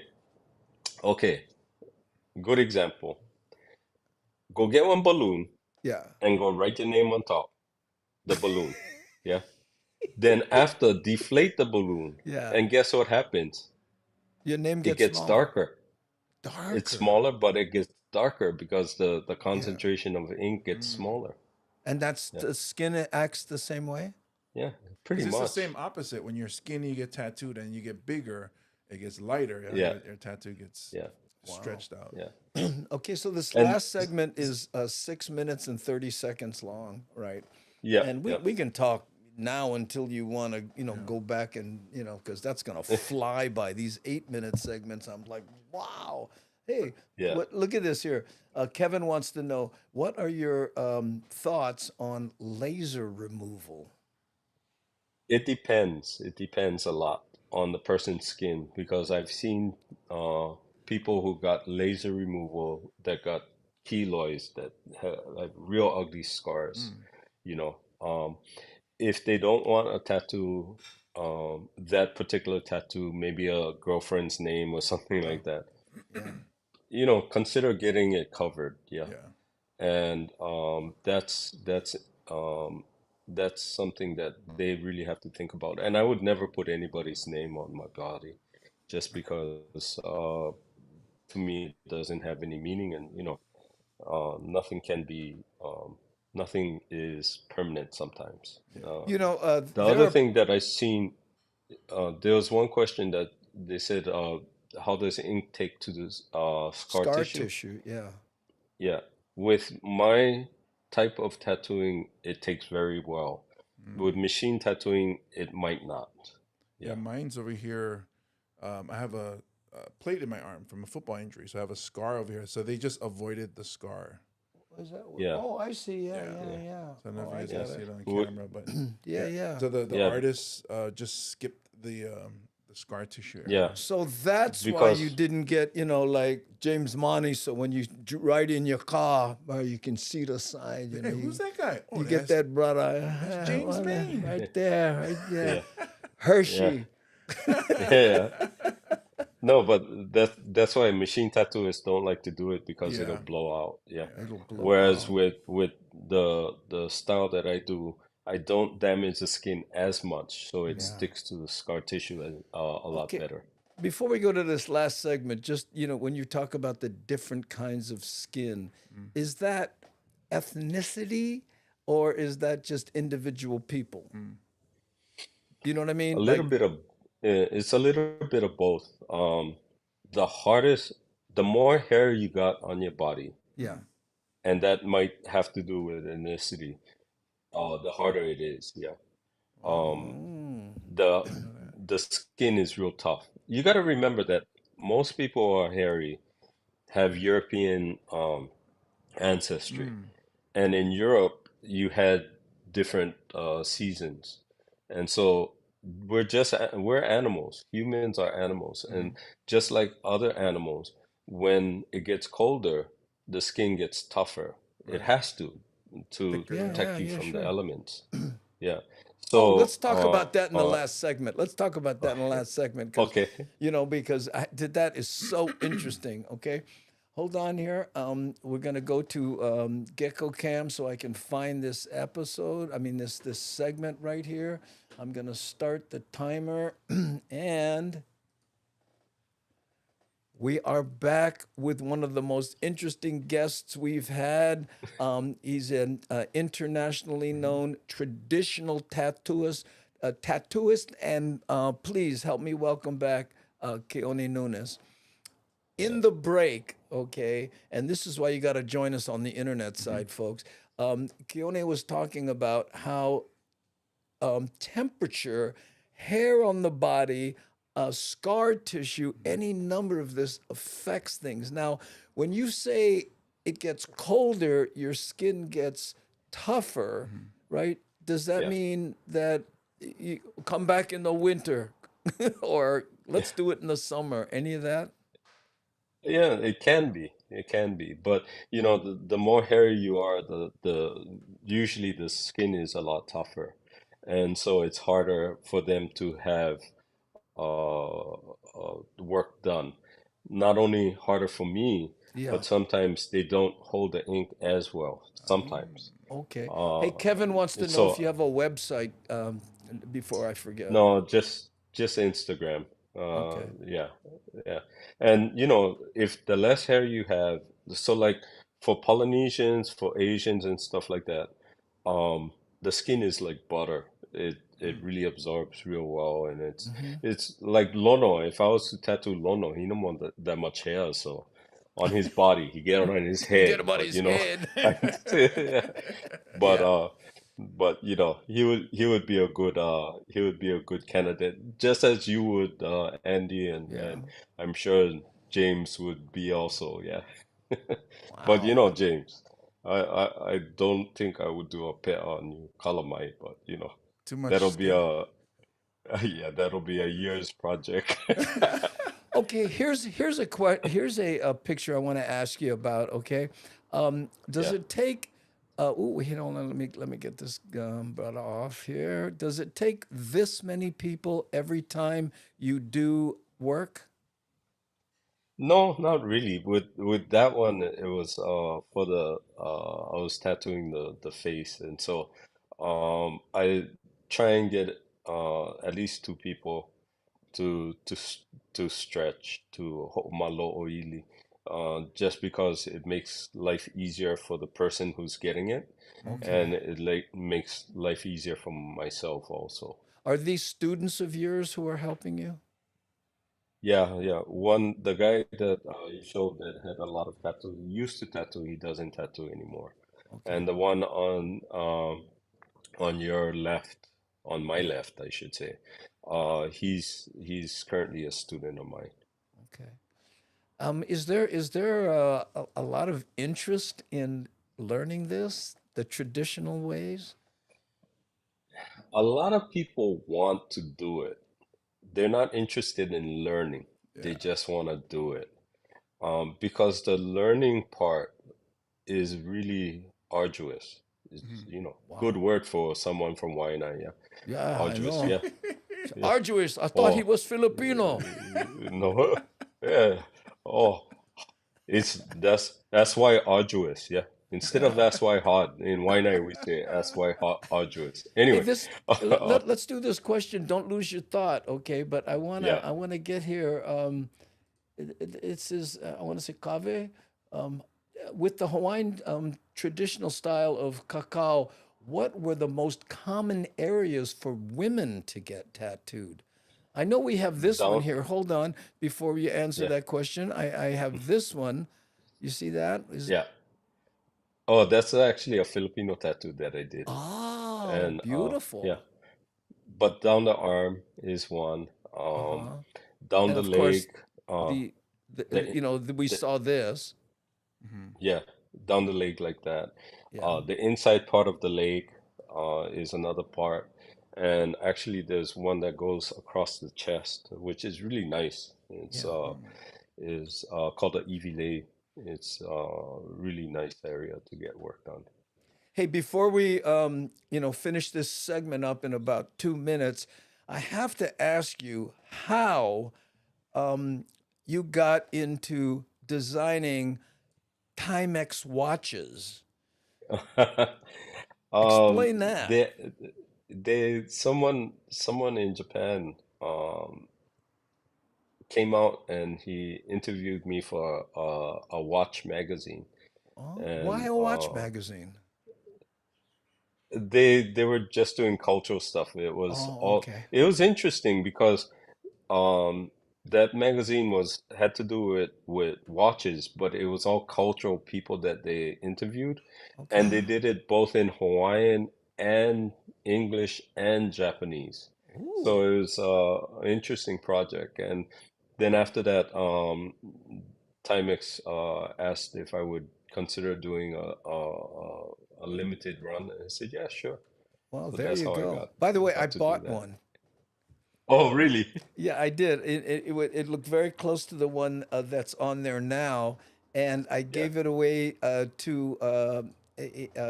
S4: Okay. Good example. Go get one balloon
S2: Yeah.
S4: and go write your name on top, the balloon. Yeah. Then after, deflate the balloon,
S2: Yeah.
S4: and guess what happens?
S2: Your name
S4: It
S2: gets
S4: gets
S2: smaller.
S4: darker. It's
S2: Darker.
S4: smaller, but it gets darker because the
S2: Yeah.
S4: concentration of ink gets smaller.
S2: And that's
S4: Yeah.
S2: the skin acts the same way?
S4: Yeah, pretty
S3: Because it's the
S4: much.
S3: same opposite. When you're skinny, you get tattooed, and you get bigger, it gets lighter. Yeah,
S4: Yeah,
S3: your tattoo gets
S4: yeah,
S2: Wow.
S3: stretched out.
S4: yeah.
S2: Okay, so this
S4: And
S2: last segment is 6 minutes and 30 seconds long, right?
S4: yeah,
S2: And we,
S4: yeah,
S2: we can talk now until you want to,
S3: Yeah.
S2: go back and, because that's going to fly by. These 8 minute segments, I'm like, wow. Hey,
S4: yeah.
S2: look at this here. Kevin wants to know, what are your thoughts on laser removal?
S4: It depends. It depends a lot on the person's skin because I've seen uh, people who got laser removal that got keloids that have real ugly scars.
S3: Mm.
S4: You know, if they don't want a tattoo, that particular tattoo, maybe a girlfriend's name or something
S3: Yeah.
S4: like that,
S2: Yeah.
S4: consider getting it covered. Yeah.
S3: Yeah.
S4: And um, that's something that they really have to think about. And I would never put anybody's name on my body, just because to me it doesn't have any meaning, and nothing can be nothing is permanent sometimes.
S3: Yeah.
S4: The
S2: There
S4: other
S2: are
S4: thing that I seen, there was one question that they said, how does ink take to the scar
S2: scar
S4: tissue?
S2: tissue. Yeah.
S4: Yeah, with my type of tattooing, it takes very well. With
S3: Mm.
S4: machine tattooing, it might not.
S3: Yeah,
S4: Yeah,
S3: mine's over here. I have a plate in my arm from a football injury, so I have a scar over here. So they just avoided the scar.
S2: Is that?
S4: yeah,
S2: Oh, I see. Yeah,
S3: Yeah.
S2: yeah,
S4: yeah,
S2: yeah.
S3: So I don't know
S2: Oh,
S3: if you
S2: I
S3: guys can
S4: yeah.
S2: got
S3: see
S2: it.
S3: it on
S4: Would,
S3: camera, but
S2: Yeah,
S3: yeah.
S2: yeah.
S3: So the
S4: yeah,
S3: artist just skipped the scar tissue
S4: yeah,
S3: area.
S2: So that's why you
S4: because
S2: didn't get, like James Money. So when you ride in your car, you can see the side.
S3: Hey, who's that guy? Oh,
S2: You get that brother
S3: that's James Maine.
S2: right there, right there.
S4: yeah, yeah,
S2: Hershey.
S4: yeah. No, but that's why machine tattooists don't like to do it because it'll
S3: Yeah.
S4: blow out. Yeah.
S3: Yeah.
S2: It'll blow
S4: Whereas
S2: out.
S4: with the style that I do, I don't damage the skin as much, so it
S2: Yeah.
S4: sticks to the scar tissue a lot
S2: Okay.
S4: better.
S2: Before we go to this last segment, just when you talk about the different kinds of skin,
S3: Mm.
S2: is that ethnicity or is that just individual people?
S3: Mm.
S2: You know what I
S4: A
S2: mean?
S4: little
S2: Like,
S4: bit of it's a little bit of both. The hardest, the more hair you got on your body,
S2: yeah.
S3: Mm.
S4: and that might have to do with ethnicity, the harder it is. Yeah.
S3: Wow.
S4: Um,
S2: Mm.
S4: the
S3: I didn't know that.
S4: the skin is real tough. You got to remember that most people who are hairy have European ancestry,
S3: Mm.
S4: and in Europe you had different seasons, and so we're animals. Humans are animals, and
S3: Mm.
S4: just like other animals, when it gets colder, the skin gets tougher. It
S3: Right.
S4: has to
S3: Thicker.
S2: Yeah,
S3: Yeah.
S2: yeah,
S4: protect you
S2: yeah,
S4: from the
S2: sure.
S4: elements. Yeah.
S2: Oh,
S4: So,
S2: let's talk about that in the last segment. Let's talk about that in the last segment
S4: okay.
S2: because that is so interesting. Okay, hold on here. We're gonna go to Gecko Cam so I can find this episode. I mean this segment right here. I'm gonna start the timer, and we are back with one of the most interesting guests we've had. He's an internationally known traditional tattooist, and please help me welcome back Keone Nunes.
S4: Yeah.
S2: In the break, okay, and this is why you got to join us on the internet side, folks. Keone was talking about how temperature, hair on the body, scar tissue, any number of this affects things. Now, when you say it gets colder, your skin gets tougher, right? Does that
S4: Yeah.
S2: mean that you come back in the winter or let's do it in the summer? Any of that?
S4: Yeah, it can be. It can be. But the more hairy you are, the usually the skin is a lot tougher. And so it's harder for them to have work done. Not only harder for me,
S2: Yeah.
S4: but sometimes they don't hold the ink as well. Sometimes.
S2: Okay.
S4: Uh,
S2: Hey, Kevin wants to know if you
S4: so
S2: have a website before I forget.
S4: no, just Instagram.
S2: Okay.
S4: Yeah, yeah. And if the less hair you have, so like for Polynesians, for Asians and stuff like that, um, the skin is like butter. It really absorbs real well, and
S2: Hmm.
S4: it's like Lono. If I was to tattoo Lono, he don't want that much hair, so on his body, he get it on his
S2: Get
S4: head.
S2: him on
S4: But
S2: his head.
S4: but
S2: Yeah.
S4: he would be a good candidate, just as you would, Andy,
S2: Yeah.
S4: and I'm sure James would be also, yeah. But
S2: Wow.
S4: James, I don't think I would do a pet on you, Calamite, but
S3: Too much
S4: that'll be
S3: skin.
S4: a yeah, that'll be a year's project.
S2: Okay, here's a picture I want to ask you about. Okay, does
S4: Yeah.
S2: it take? Wait, hold on. Let me get this butt off here. Does it take this many people every time you do work?
S4: No, not really. With that one, it was for the I was tattooing the face, and so I try and get at least two people to stretch to malo oili, just because it makes life easier for the person who's getting it,
S2: Okay.
S4: and it like makes life easier for myself also.
S2: Are these students of yours who are helping you?
S4: Yeah, yeah. The guy that you showed that had a lot of tattoo, he used to tattoo, he doesn't tattoo anymore.
S2: Okay.
S4: And the one on your left, on my
S2: Yeah.
S4: left, I should say, he's currently a student of mine.
S2: Okay. Is there a lot of interest in learning this, the traditional ways?
S4: A lot of people want to do it. They're not interested in learning. They
S3: Yeah.
S4: just want to do it. Because the learning part is really arduous. It's,
S3: Mhm.
S4: good
S2: Wow.
S4: word for someone from Waianae, yeah.
S2: Yeah, I
S4: Arduous,
S2: know.
S4: yeah, yeah.
S2: Arduous. I thought he
S4: Oh,
S2: was Filipino.
S4: no, yeah. Oh, that's why arduous, yeah. Instead of that's why hard, in Waianae we say that's why hard, arduous.
S2: Hey,
S4: Anyway,
S2: this
S4: uh,
S2: let's do this question. Don't lose your thought, okay? But I wanna
S4: yeah,
S2: I wanna get here. It says I want to say kave, um, with the Hawaiian traditional style of cacao. What were the most common areas for women to get tattooed? I know we have this one
S4: down,
S2: here. Hold on, before you answer
S4: yeah,
S2: that question, I have this one. You see that? Is
S4: yeah. Oh, that's actually a Filipino tattoo that I did,
S2: oh
S4: and yeah.
S2: beautiful.
S4: But down the arm is one.
S2: Uh-huh.
S4: Down
S2: And
S4: the
S2: of course,
S4: leg,
S2: the,
S4: the
S2: we
S4: the
S2: saw this.
S3: Mhm.
S4: yeah, down the leg like that.
S2: Yeah,
S4: The inside part of the leg is another part, and actually there's one that goes across the chest, which is really nice. It's
S2: yeah.
S4: is called the Evile. It's really nice area to get work done.
S2: Hey, before we finish this segment up in about 2 minutes, I have to ask you how um, you got into designing Timex watches. Explain that.
S4: They someone in Japan came out and he interviewed me for a watch magazine,
S2: Oh, why
S4: and
S2: a watch magazine?
S4: they were just doing cultural stuff.
S2: Oh, okay.
S4: It was interesting because um that magazine was had to do with watches, but it was all cultural people that they interviewed, and
S2: Okay.
S4: they did it both in Hawaiian and English and Japanese. So
S2: Ooh.
S4: it was an interesting project. And then after that, Timex asked if I would consider doing a limited run, and I said, yeah, sure.
S2: Well,
S4: So
S2: there
S4: that's
S2: you
S4: how
S2: go. By the
S4: I
S2: way, I
S4: got to do
S2: bought
S4: that.
S2: one.
S4: Oh, really?
S2: Yeah, I did. It looked very close to the one that's on there now, and I
S4: Yeah.
S2: gave it away to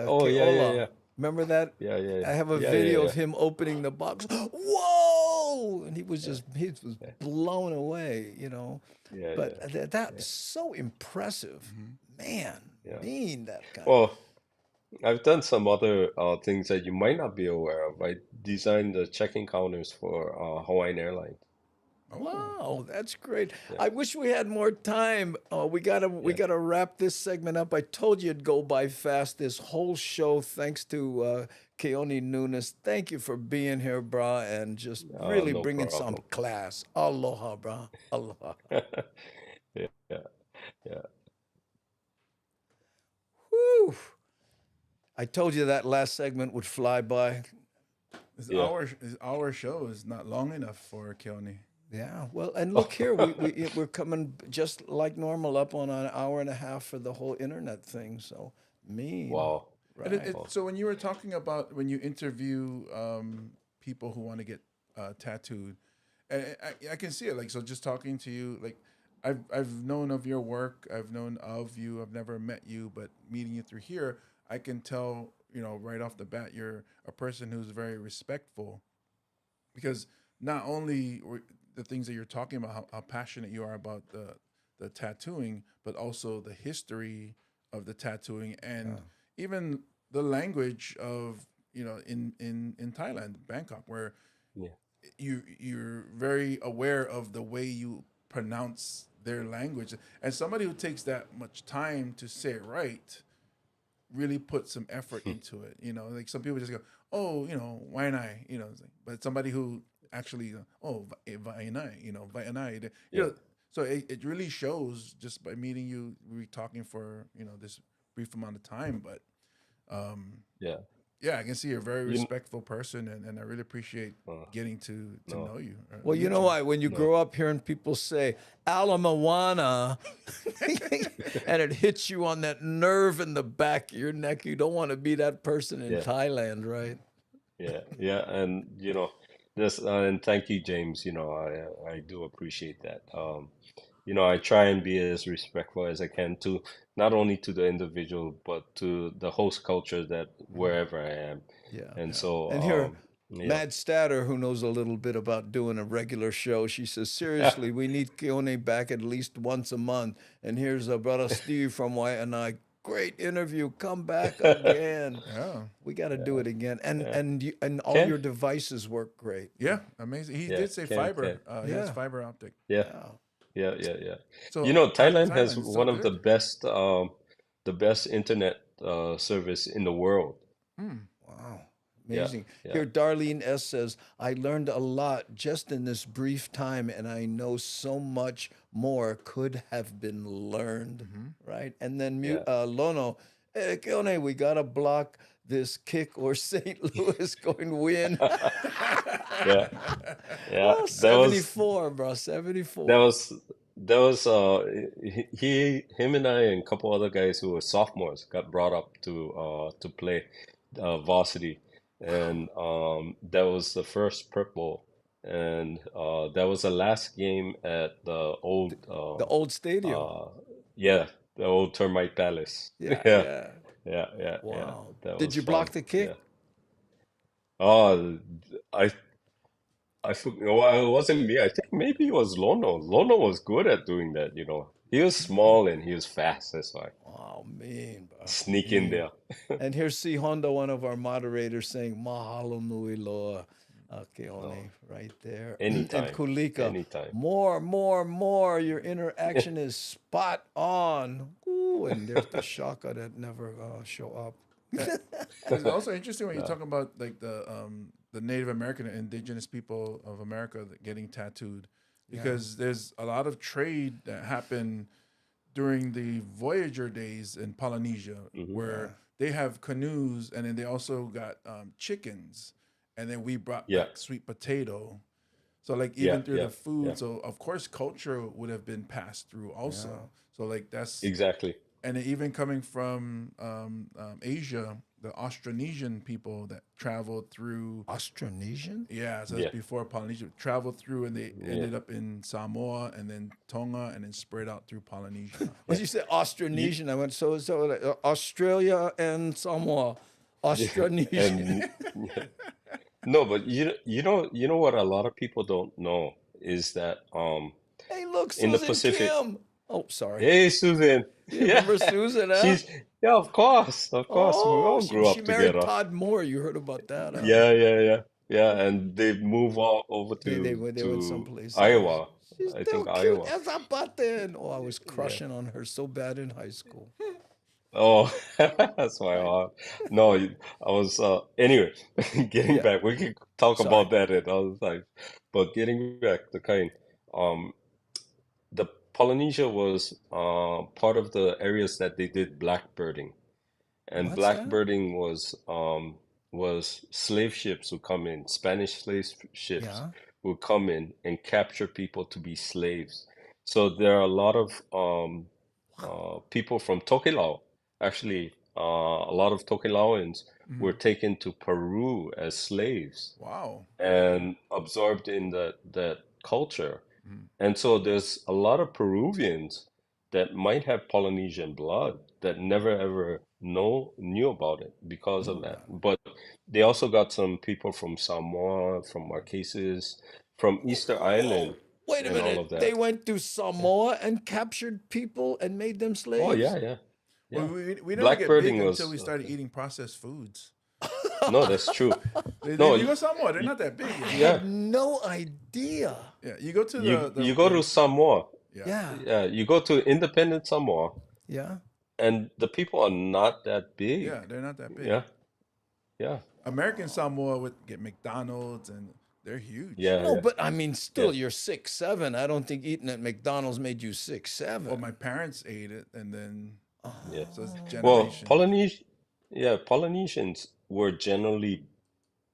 S4: Oh, yeah, yeah,
S2: Keola.
S4: yeah.
S2: Remember that?
S4: Yeah, yeah,
S2: I have a
S4: yeah, yeah,
S2: video
S4: yeah.
S2: of him opening the box. Whoa! whoa, and he was blown away, you know.
S4: Yeah,
S2: But
S4: yeah,
S2: that's so impressive, man.
S4: yeah.
S2: Being that kind of
S4: Well, I've done some other things that you might not be aware of. I designed the check-in counters for Hawaiian Airlines.
S3: Oh,
S2: wow, that's great.
S4: Yeah,
S2: I wish we had more time. We
S4: yeah.
S2: gotta wrap this segment up. I told you it'd go by fast. This whole show, thanks to Keone Nunes. Thank you for being here, brah, and just really
S4: No
S2: bringing some
S4: problem.
S2: class. Aloha, brah. Aloha.
S4: Yeah, yeah,
S2: Whew. I told you that last segment would fly by.
S4: yeah.
S3: his hour show is not long enough for Keone.
S2: Yeah, well, and look here, we're coming just like normal up on an hour and a half for the whole internet thing. So mean,
S4: Wow.
S3: And
S2: right?
S4: Wow.
S3: so when you were talking about when you interview people who want to get tattooed, and I can see it. Like, so just talking to you, like I've known of your work, I've known of you, I've never met you, but meeting you through here, I can tell, you know, right off the bat, you're a person who's very respectful, because not only the things that you're talking about, how passionate you are about the tattooing, but also the history of the tattooing, and even the language of, you know, in Thailand, Bangkok, where
S4: Yeah,
S3: you're very aware of the way you pronounce their language, and somebody who takes that much time to say it right really put some effort into it. You know, like some people just go, oh, you know, why not? You know, it's like, but somebody who actually, oh, why not? You know, why not? You
S4: yeah,
S3: know, so it really shows just by meeting you. We talking for, you know, this brief amount of time, but
S4: yeah.
S3: yeah, I can see you're a very
S4: You,
S3: respectful person, and I really appreciate getting to
S4: no,
S3: know you.
S2: Well, you
S3: Meet
S2: know
S3: you.
S2: why? When you
S4: no.
S2: grow up hearing people say "Alamawana," and it hits you on that nerve in the back of your neck, you don't want to be that person in
S4: Yeah,
S2: Thailand, right?
S4: yeah, yeah. And this, and thank you, James. I do appreciate that. I try and be as respectful as I can to not only to the individual but to the host culture that wherever I am.
S2: Yeah.
S4: And
S3: Yeah.
S4: so,
S2: And here,
S4: yeah,
S2: Mad Statter, who knows a little bit about doing a regular show, she says, seriously, we need Keone back at least once a month. And here's a brother Steve from Waianae. Great interview. Come back again.
S3: Yeah.
S2: We got to do it again. And
S4: yeah.
S2: and all
S4: Can
S2: your devices work great.
S3: Yeah, amazing. He
S4: yeah,
S3: did say
S4: can
S3: fiber. He has
S2: Yeah.
S3: fiber optic.
S4: yeah,
S2: Yeah.
S4: yeah.
S3: So
S4: Thailand has
S3: Thailand is still
S4: one of
S3: good.
S4: the best internet service in the world.
S2: Wow.
S4: Yeah,
S2: Amazing.
S4: yeah,
S2: Here, Darlene S. says, I learned a lot just in this brief time, and I know so much more could have been learned. Right? And then
S4: yeah,
S2: Lono, hey, Keone, we got to block this kick or St. Louis going win.
S4: yeah, yeah.
S2: Oh,
S4: That was
S2: 74, bro.
S4: that
S2: 74.
S4: was that was him and I and a couple other guys who were sophomores got brought up to play varsity, and that was the first Prep Bowl, and that was the last game at the old
S2: The old stadium.
S4: yeah, the old Termite Palace.
S2: Yeah,
S4: Yeah,
S2: yeah.
S4: yeah.
S2: Wow.
S4: That
S2: Did
S4: was
S2: you block
S4: fun.
S2: the
S4: Yeah.
S2: kick?
S4: Oh, I well, it wasn't me. I think maybe it was Lono. Lono was good at doing that. He was small and he was fast. That's why
S2: Oh, mean, bro.
S4: sneak in
S2: Mean.
S4: there.
S2: And here's C. Honda, one of our moderators, saying Mahalo Nui Loa
S4: No,
S2: Keone right there. And
S4: anytime,
S2: Kulika,
S4: anytime.
S2: more. Your interaction is spot on. Ooh, and there's the shaka that never show up.
S3: It's also interesting when you
S4: Yeah,
S3: talk about like the Native American and indigenous people of America that getting tattooed, because there's a lot of trade that happened during the Voyager days in Polynesia, where they have canoes, and then they also got chickens, and then we brought
S4: yeah,
S3: back sweet potato. So like
S4: yeah,
S3: even through
S4: yeah,
S3: the food,
S4: yeah.
S3: so of course culture would have been passed through also. So like that's,
S4: Exactly.
S3: and then even coming from Asia, the Austronesian people that traveled through,
S2: Austronesian?
S3: yeah, so
S4: Yeah,
S3: that's before Polynesia, traveled through, and they
S4: yeah.
S3: ended up in Samoa and then Tonga and then spread out through Polynesia.
S2: When you say
S4: You,
S2: Austronesian, I went, so Australia and Samoa. Austronesian.
S4: and No, but you know what a lot of people don't know is that
S2: Hey, look,
S4: in the
S2: Susan
S4: Pacific.
S2: Kim. Oh, sorry.
S4: Hey, Susan.
S2: You
S4: Yeah,
S2: remember Susan, huh?
S4: she's yeah, of course, of course. We
S2: Oh,
S4: all
S2: she,
S4: grew
S2: she
S4: up
S2: married
S4: together.
S2: Todd Moore. You heard about that, huh?
S4: Yeah, and they move all over
S2: They went
S4: to
S2: someplace else.
S4: Iowa.
S2: She's
S4: I
S2: still
S4: think
S2: cute
S4: Iowa.
S2: as a button. Oh, I was
S4: Yeah.
S2: crushing on her so bad in high school.
S4: Oh, that's why.
S2: I
S4: No, I was anyway. Getting
S2: yeah.
S4: back, we could talk
S2: Sorry.
S4: about that at other time. But getting back to kind, um, the Polynesia was part of the areas that they did blackbirding. And
S2: What's that?
S4: blackbirding was slave ships would come in, Spanish ships
S2: Yeah.
S4: would come in and capture people to be slaves. So there are a lot of people from Tokelau. Actually, a lot of Tokelauans were
S3: Mhm.
S4: taken to Peru as slaves
S3: Wow.
S4: and absorbed in that culture.
S3: Mhm.
S4: And so there's a lot of Peruvians that might have Polynesian blood that never ever knew about it because of
S2: Oh
S4: that.
S2: God.
S4: But they also got some people from Samoa, from Marquesas, from Easter
S2: Whoa!
S4: Island,
S2: Wait a
S4: and all
S2: minute.
S4: of
S2: They
S4: that.
S2: went to
S4: Yeah.
S2: Samoa and captured people and made them
S4: Oh
S2: slaves?
S4: yeah,
S3: Well,
S4: yeah.
S3: we never get big
S4: Blackbirding
S3: until
S4: was
S3: we started eating processed foods.
S4: no, that's true.
S3: If
S4: No,
S3: you go somewhere, they're not that
S2: I
S3: big, you know.
S2: had
S4: yeah,
S2: no idea.
S3: Yeah, you go to
S4: you go to Samoa,
S3: yeah,
S2: Yeah.
S4: yeah, you go to independent Samoa,
S2: Yeah.
S4: and the people are not that big.
S3: yeah, they're not that big.
S4: Yeah, yeah,
S3: American Samoa would get McDonald's, and they're huge.
S4: yeah,
S2: No,
S4: yeah,
S2: but I mean,
S4: yeah.
S2: still, you're 6'7". I don't think eating at McDonald's made you six
S3: Well,
S2: seven.
S3: my parents ate it, and then
S4: Yeah.
S3: so it's
S4: Well,
S3: generation.
S4: Polynesians were generally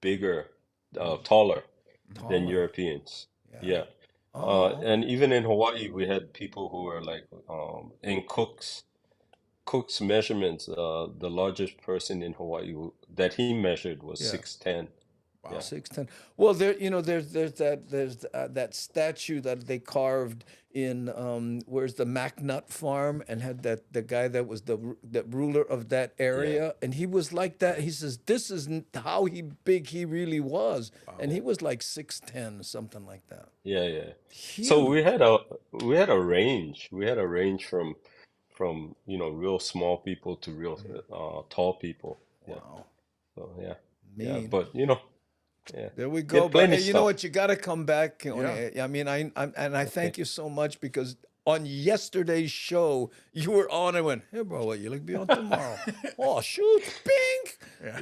S4: bigger,
S3: Mhm.
S4: taller than
S2: Taller.
S4: Europeans.
S2: Yeah.
S4: Yeah.
S2: Oh,
S4: And even in Hawaii, we had people who were like, in Cook's measurements, the largest person in Hawaii that he measured was
S2: yeah.
S4: 6'10". Yeah.
S3: Wow.
S2: 6'10". Well, there's that statue that they carved in where's the MacNutt farm and had that the guy that was the ruler of that
S4: Yeah.
S2: area, and he was like that. He says this isn't how big he really was, and
S3: Wow.
S2: he was like 6'10", something like that.
S4: Yeah. So
S2: Huge.
S4: we had a range. We had a range from real small people to real
S3: Mhm.
S4: tall people. Yeah.
S2: Wow.
S4: So yeah. Yeah.
S2: Mean.
S4: But yeah.
S2: There we go.
S4: Get
S2: But
S4: plenty
S2: hey, you know
S4: stuff.
S2: what? You got to come back.
S3: Yeah.
S2: I mean, I
S4: Okay.
S2: thank you so much because on yesterday's show you were on and went, "Hey, bro, what you like be on tomorrow?" Oh, shoot, bing!
S3: Yeah.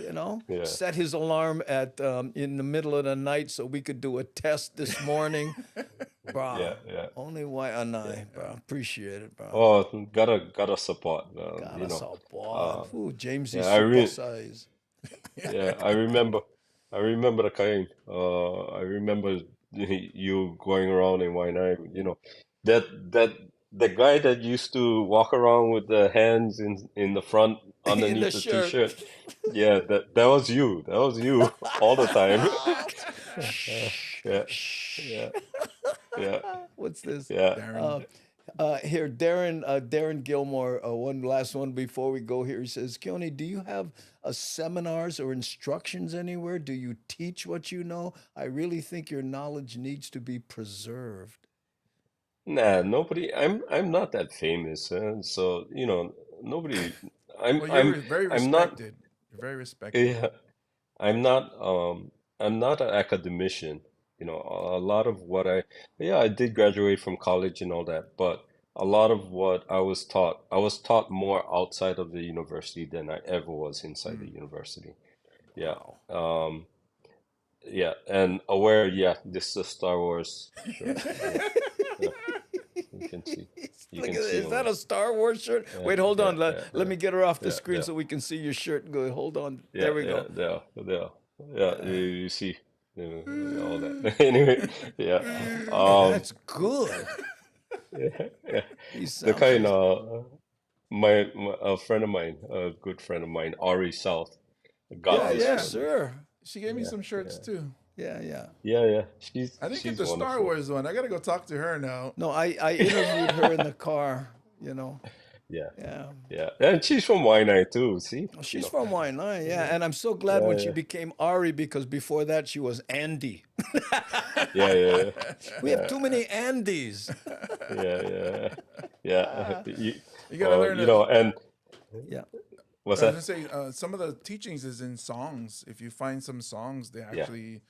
S4: Yeah.
S2: Set his alarm at in the middle of the night so we could do a test this morning, bro.
S4: Yeah.
S2: Only why and I, bro. Appreciate it, bro.
S4: Oh, gotta support.
S2: Gotta
S4: Uh,
S2: support. Ooh, Jamesy
S4: yeah,
S2: super size.
S4: yeah, I remember the kind. I remember you going around in Waianae, that that the guy that used to walk around with the hands in the front
S2: In the
S4: underneath the
S2: shirt.
S4: t-shirt. Yeah, that was you. That was you all the time.
S2: Shh,
S4: Yeah,
S2: shh.
S4: yeah, yeah,
S2: What's this?
S4: yeah.
S3: Darren.
S2: Here, Darren Gilmore. One last one before we go. Here, he says, "Keone, do you have seminars or instructions anywhere? Do you teach what you know? I really think your knowledge needs to be preserved."
S4: Nah, nobody. I'm not that famous, so nobody. I'm
S3: Well,
S4: I'm
S3: very
S4: I'm not.
S3: respected. You're very respected.
S4: Yeah, I'm not I'm not an academician. A lot of what yeah, I did graduate from college and all that, but a lot of what I was taught more outside of the university than I ever was inside the
S3: Mm.
S4: university. Yeah.
S2: Wow.
S4: Um yeah, and aware, yeah, this is a Star Wars shirt. Yeah. Yeah. You can see. You
S2: Look at
S4: can
S2: this.
S4: see
S2: Is
S4: on
S2: that
S4: it.
S2: a Star Wars shirt?
S4: Yeah,
S2: Wait, hold on.
S4: yeah,
S2: Let me get her off the
S4: yeah,
S2: screen
S4: yeah.
S2: so we can see your shirt. Go. Hold on.
S4: Yeah,
S2: There we
S4: yeah,
S2: go.
S4: there. Yeah, you see, all that. Anyway, yeah.
S2: Hey,
S4: Um,
S2: that's good.
S4: yeah.
S2: He
S4: The
S2: sounds
S4: kind
S2: just.
S4: a friend of mine, a good friend of mine, Ari South, got
S2: Yeah,
S3: Oh
S4: this
S2: yeah,
S3: yeah,
S4: for me.
S2: sir.
S3: she gave me
S4: Yeah,
S3: some shirts
S4: yeah,
S3: too.
S2: Yeah.
S4: yeah.
S3: I didn't get
S4: She's
S3: the Star
S4: wonderful.
S3: Wars one. I gotta go talk to her now.
S2: No, I interviewed her in the car.
S4: Yeah,
S2: Yeah.
S4: yeah. And she's from Waianae too. See,
S2: She's from Waianae, yeah. And I'm so glad
S4: Yeah,
S2: when she
S4: yeah,
S2: became Ari because before that she was Andy.
S4: yeah, yeah,
S2: We have too many Andys.
S4: yeah, yeah, yeah.
S3: You gotta
S4: Well,
S3: learn
S4: and
S2: Yeah.
S4: what's
S3: I was
S4: that?
S3: gonna say some of the teachings is in songs. If you find some songs, they
S4: Yeah,
S3: actually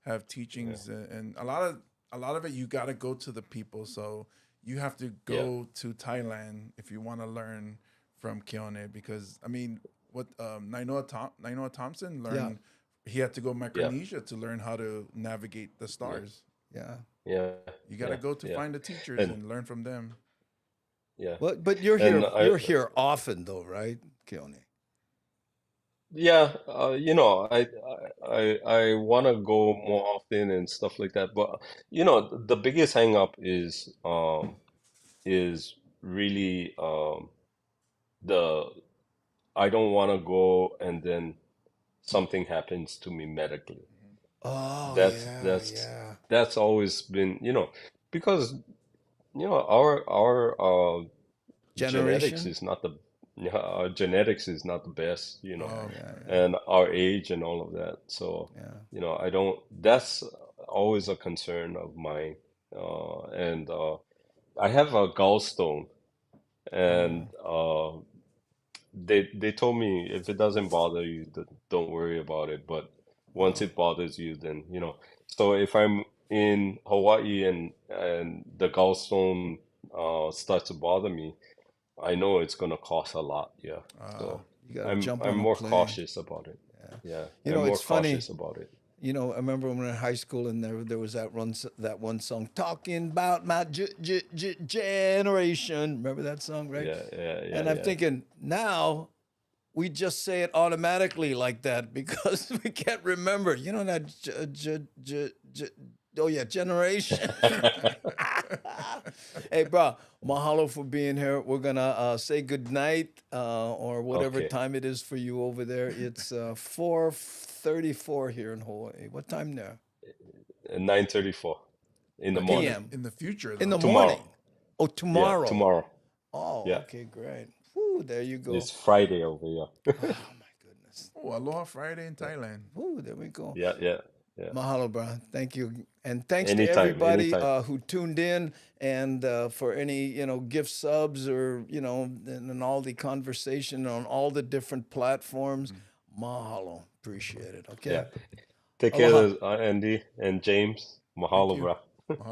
S3: have
S4: yeah,
S3: teachings, and a lot of it you gotta go to the people. So you have to
S4: yeah,
S3: go to Thailand if you want to learn from Keone, because I mean, what Nainoa Thompson
S2: Yeah.
S3: learned, he had to go
S4: yeah,
S3: Micronesia to learn how to navigate the
S4: yeah,
S3: stars.
S2: Yeah.
S4: yeah,
S3: You gotta
S4: yeah,
S3: go to
S4: yeah.
S3: find the teachers
S4: And
S3: and learn from them.
S4: yeah,
S2: But
S4: and
S2: you're here often though, right, Keone?
S4: yeah, I want to go more often and stuff like that. But the biggest hang up is really the I don't want to go and then something happens to me medically.
S2: Oh
S4: That's
S2: yeah,
S4: that's
S2: yeah.
S4: that's always been, because our genetics
S2: Generation?
S4: is not the our genetics is not the best,
S2: Yeah,
S3: Oh,
S2: yeah,
S3: okay.
S2: yeah.
S4: and our age and all of that. So,
S2: Yeah.
S4: I don't. That's always a concern of mine. And I have a gallstone, and
S2: Oh.
S4: they told me if it doesn't bother you, don't worry about it. But once
S2: Wow.
S4: it bothers you, then So if I'm in Hawaii and the gallstone starts to bother me, I know it's gonna cost a lot. Yeah.
S3: Uh,
S4: So
S2: You gotta
S4: I'm
S2: jump
S4: I'm
S2: on a
S4: more
S2: plane.
S4: cautious about it.
S2: Yeah.
S4: Yeah,
S2: You
S4: I'm
S2: know,
S4: more
S2: it's funny.
S4: cautious about it.
S2: I remember when we were in high school and there was that one song talking about my generation. Remember that song, right?
S4: Yeah, yeah, yeah,
S2: And I'm
S4: yeah.
S2: thinking now we just say it automatically like that because we can't remember. You know that oh yeah, generation. Hey, bro, mahalo for being here. We're gonna say good night or whatever
S4: Okay.
S2: time it is for you over there. It's 4:34 here in Hawaii. What time there?
S4: 9:34 in the
S3: but
S4: morning.
S2: PM
S3: in the future
S2: in the
S3: though.
S4: Tomorrow.
S2: morning. Oh,
S4: Yeah,
S2: tomorrow.
S4: tomorrow.
S2: Oh,
S4: Yeah.
S2: okay, great. Whew, there you go.
S4: It's Friday over here.
S2: Oh my goodness.
S3: Oh, Aloha Friday in Thailand.
S2: Whew, there we go.
S4: Yeah, yeah, yeah.
S2: Mahalo, bro. Thank you. And thanks to
S4: Anytime,
S2: everybody
S4: anytime.
S2: who tuned in and for any, gift subs or, and all the conversation on all the different platforms. Mahalo. Appreciate it.
S4: Yeah.
S2: Okay.
S4: Take care,
S2: Aloha.
S4: Andy and James.
S3: Thank
S4: Mahalo,
S3: you.
S4: bro.
S3: Mahalo.